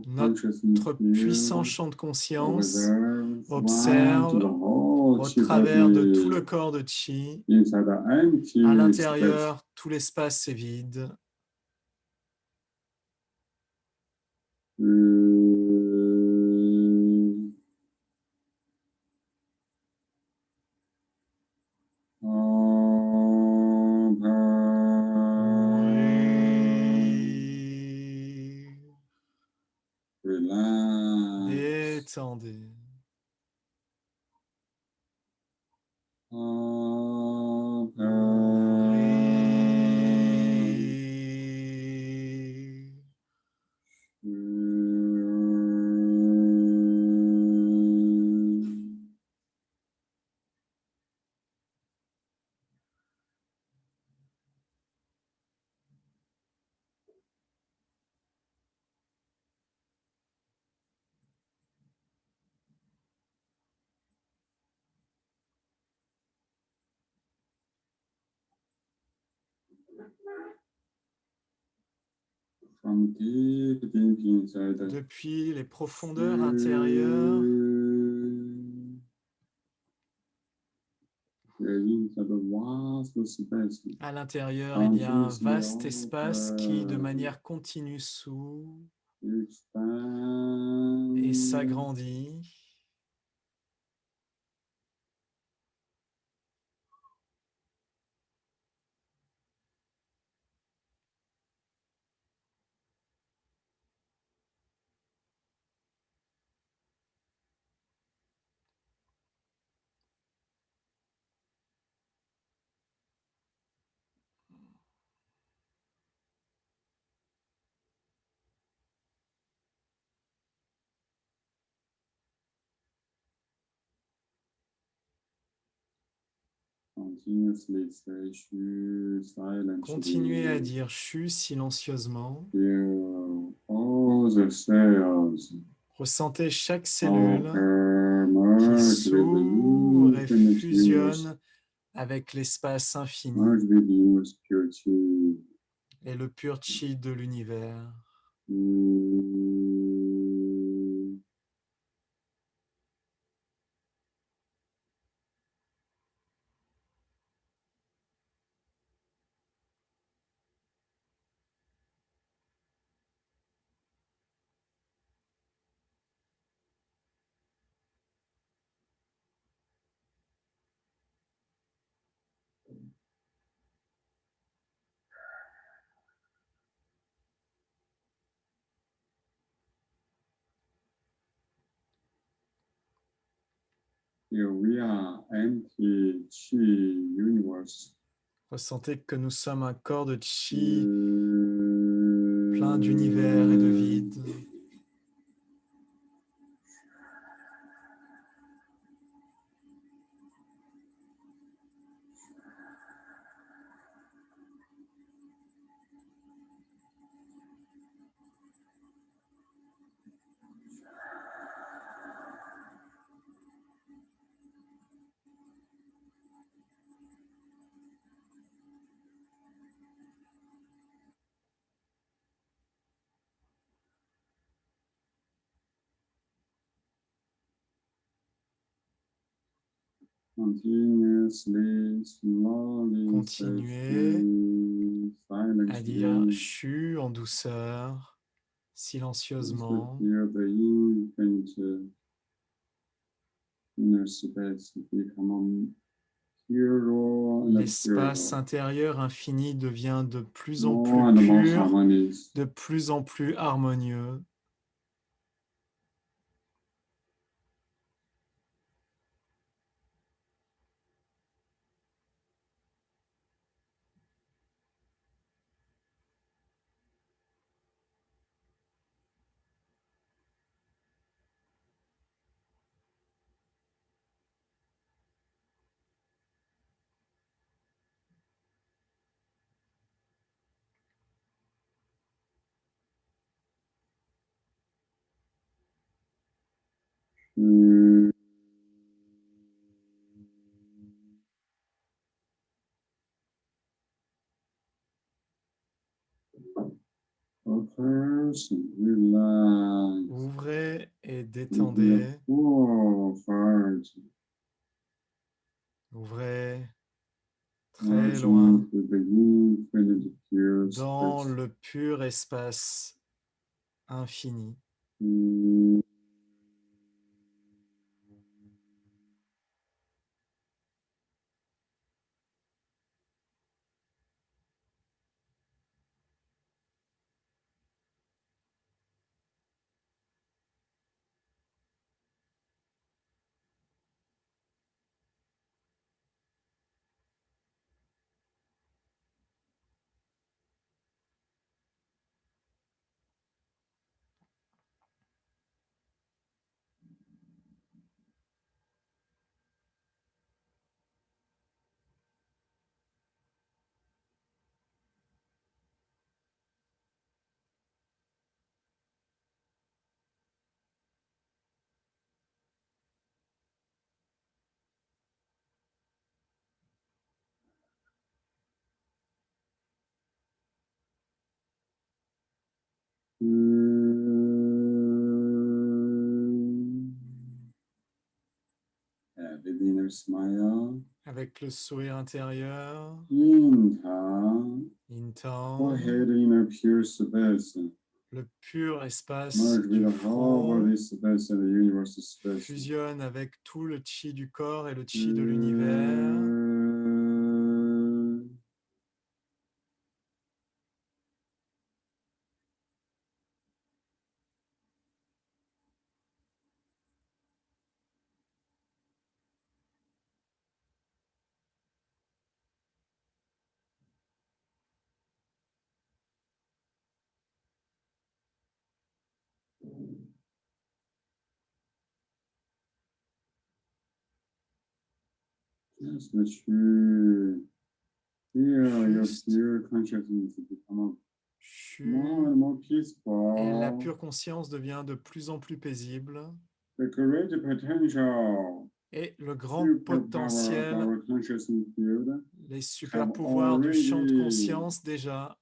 Notre puissant champ de conscience observe au travers de tout le corps de Chi. À l'intérieur, tout l'espace est vide. Détendez. Depuis les profondeurs intérieures, à l'intérieur, il y a un vaste espace qui, de manière continue, s'ouvre et s'agrandit. Continuez à dire Shu silencieusement. Ressentez chaque cellule qui s'ouvre et fusionne avec l'espace infini et le pur chi de l'univers. Here we are, empty chi universe. Ressentez que nous sommes un corps de chi plein d'univers et de vide. Continuez à dire Shu en douceur, silencieusement. l'espace intérieur infini devient de plus en plus more and more pur, harmonious. de plus en plus harmonieux. Mm. Focus and relax. Ouvrez et Into détendez. the full heart. Ouvrez très Merging loin with the infinite pure dans space. le pur espace infini. Mm. Yeah, with inner smile. Avec le sourire intérieur, Inhale. Go ahead, intent, inner pure space. le pur espace Merge with du the whole front body space and the universe space. fusionne avec tout le chi du corps et le chi de l'univers. Just let you feel your Juste pure consciousness become more chu and more et la peaceful. pure conscience devient de plus en plus paisible. The great potential, Et le grand superpower of potentiel, our consciousness field les super have pouvoirs du champ de already conscience déjà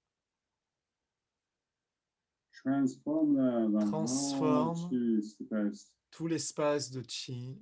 transformed the whole transforment chi space. tout l'espace de chi.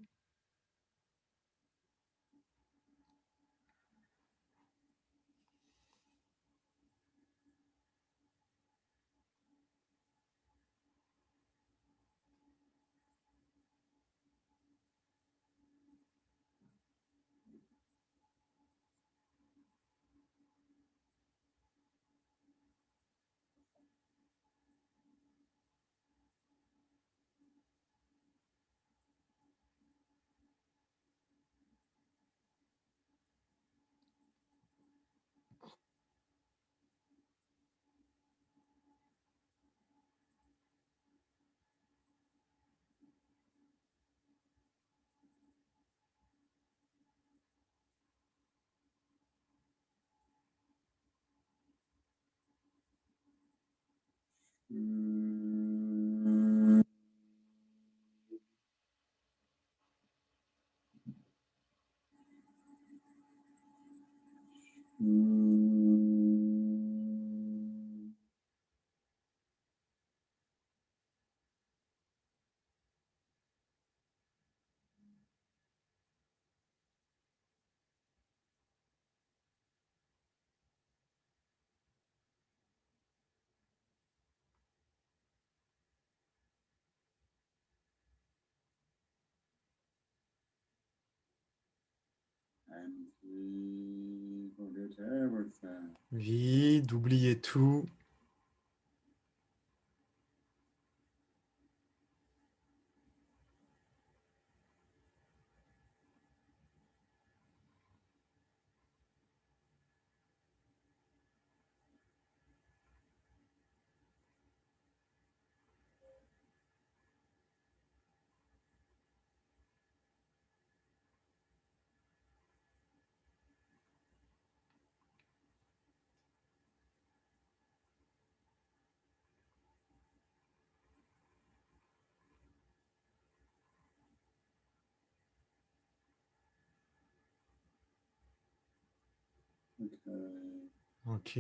Mm. Mm. Forget everything. Vide, oubliez tout. Okay. Ok.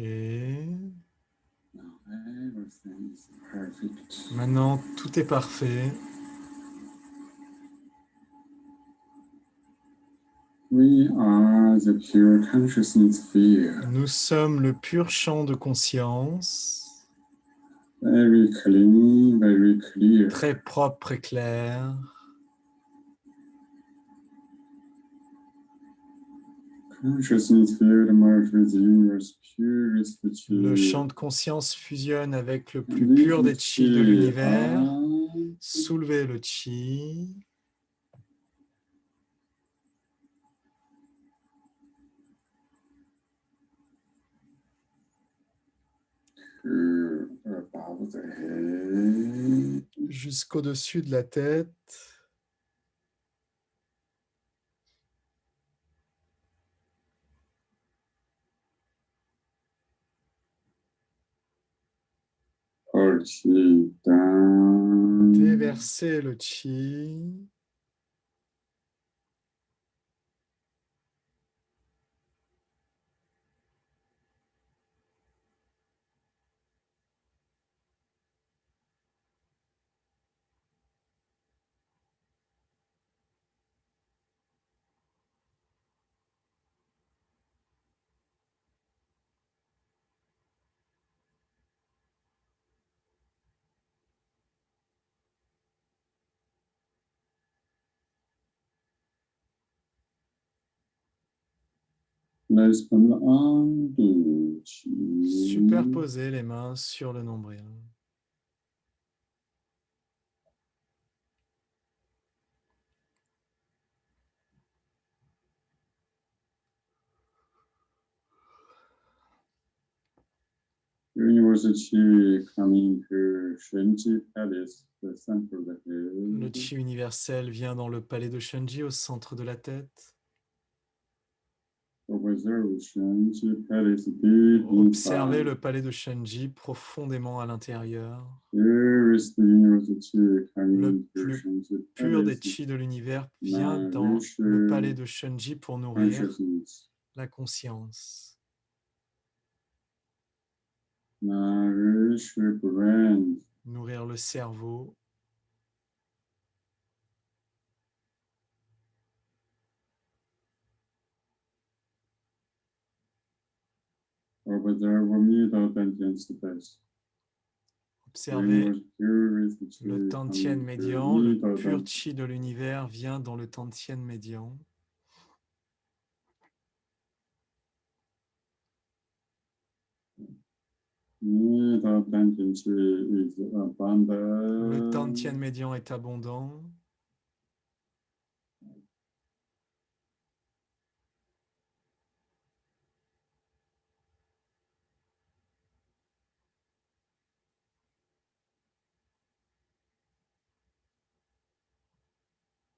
Now everything is perfect. Maintenant, tout est parfait. We are the pure consciousness field. Nous sommes le pur champ de conscience, Very clean, very clear. très propre et clair. Consciousness field merge with the universe purest chi. Le champ de conscience fusionne avec le plus pur des chi de l'univers. Soulevez le chi. Above the head. Jusqu'au-dessus de la tête. Or chi down. Déversez le chi. Place on the chi. Superposez les mains sur le nombril. Universal chi coming to Shenji Palace, the center of the head. Le chi universel vient dans le palais de Shenji au centre de la tête. Observe Shenji Palace deep Observez inside. le palais de Shenji profondément à l'intérieur. Here is the universal chi Le coming to plus Shenji pur des Palace. chi de l'univers vient dans le palais de Shenji pour nourrir Consciousness. la conscience. Nourish the brain. Nourrir le cerveau. Observe middle tension space. Observez Pure is the chi le Tantien coming to médian. Le middle pur tension. chi de l'univers vient dans le Tantien médian. Middle tension chi is Le abundant. Tantien médian est abondant.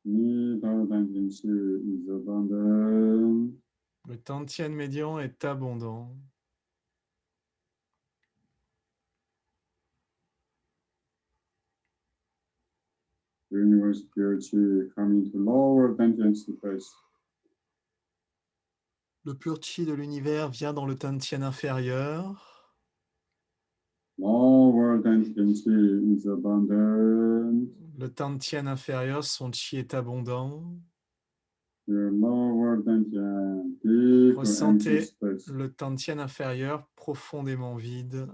Middle tension chi is abundant. Le Tantien médian est abondant. Universe pure chi coming to lower tension space. Le pur chi de l'univers vient dans le Tantien inférieur. Lower tension chi is abundant. Le Tantien inférieur, son chi est abondant. Your lower tension deep Ressentez empty space. le Tantien inférieur profondément vide.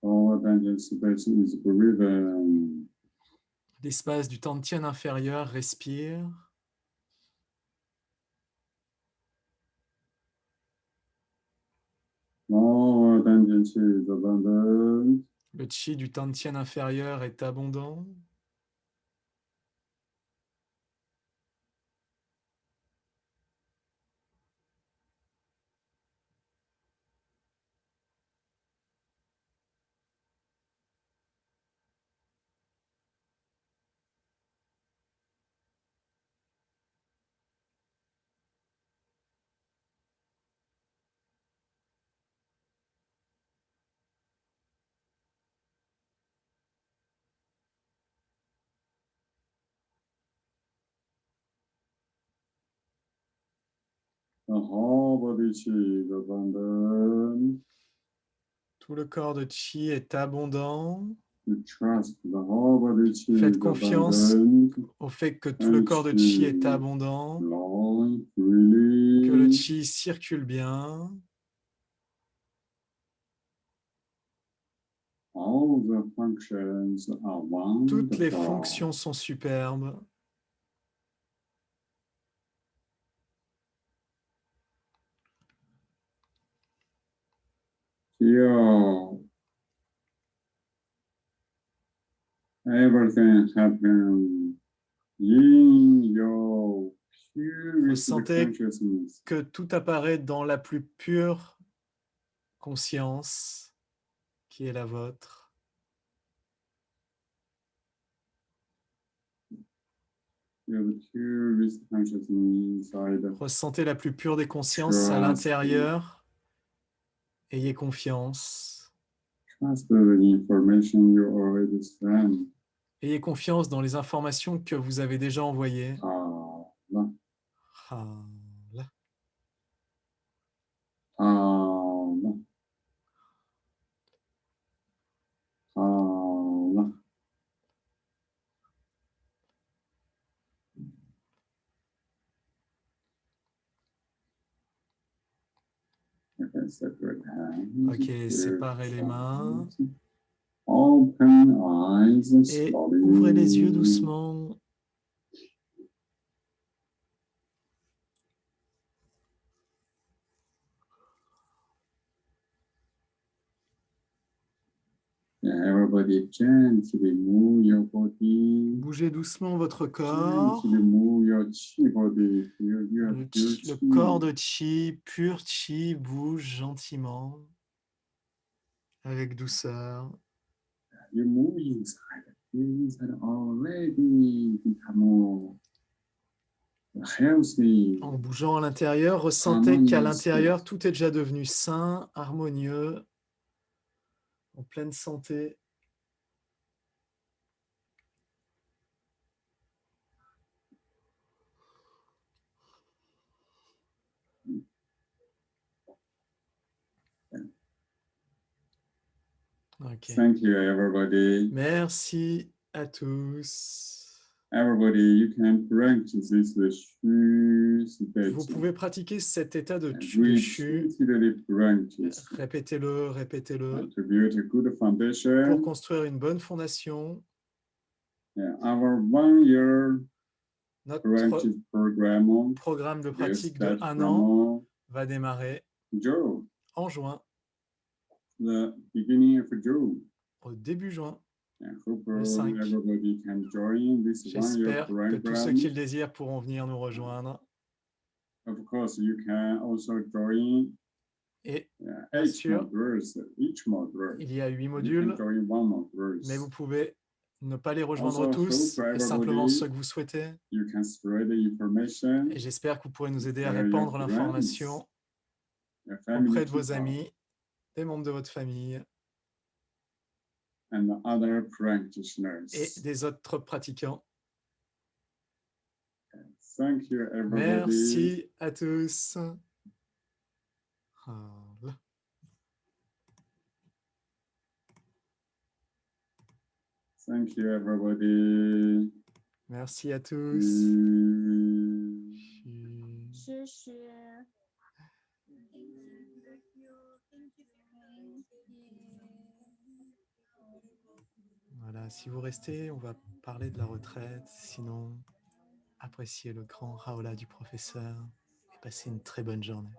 Lower tension space is breathing. L'espace du Tantien inférieur respire. Tiantian Qi is abundant. Le qi du Tantien inférieur est abondant. The whole body Qi is abundant. Tout le corps de qi est abondant. You trust the whole body Qi Faites is confiance abundant. au fait que tout le corps de qi est abondant, Flowing que le freely. qi circule bien. All the functions are Toutes les wonderful. fonctions sont superbes. Feel everything happen in your purest Ressentez consciousness. que tout apparaît dans la plus pure conscience qui est la vôtre. Feel the purest consciousness inside. Ressentez la plus pure des consciences à l'intérieur. Ayez confiance. Trust the information you already sent. Ayez confiance dans les informations que vous avez déjà envoyées. Allah, Allah. Allah, Allah. Okay, separate hands. Ok, séparez les mains Open eyes et slowly. ouvrez les yeux doucement. Everybody gently move your body. Bougez doucement votre corps. Gently move your chi body. Le corps de chi, pur chi, bouge gentiment, avec douceur. You move inside. Inside already become healthy. En bougeant à l'intérieur, ressentez qu'à l'intérieur, tout est déjà devenu sain, harmonieux, en pleine santé. Okay. Thank you, everybody. Merci à tous. Everybody, you can practice this Vous pouvez pratiquer cet état de chu. Répétez-le, répétez-le. Pour construire une bonne fondation. Our 1 year Notre programme de pratique de 1 an va démarrer en juin. The beginning of June. Au début juin. Le 5. J'espère que tous ceux qui le désirent pourront venir nous rejoindre. Of course, you can also join. Et bien sûr, il y a 8 modules, mais vous pouvez ne pas les rejoindre tous, et simplement ceux que vous souhaitez. Et j'espère que vous pourrez nous aider à répandre l'information auprès de vos amis, des membres de votre famille et des autres pratiquants. Merci à tous. Thank you, everybody. Merci à tous. Voilà, si vous restez, on va parler de la retraite. Sinon, appréciez le grand Raola du professeur et passez une très bonne journée.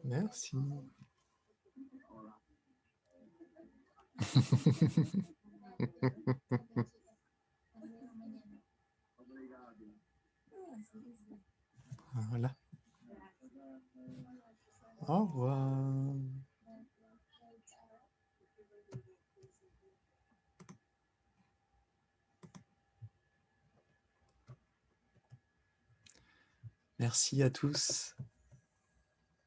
Merci. Voilà. Au revoir. Merci à tous.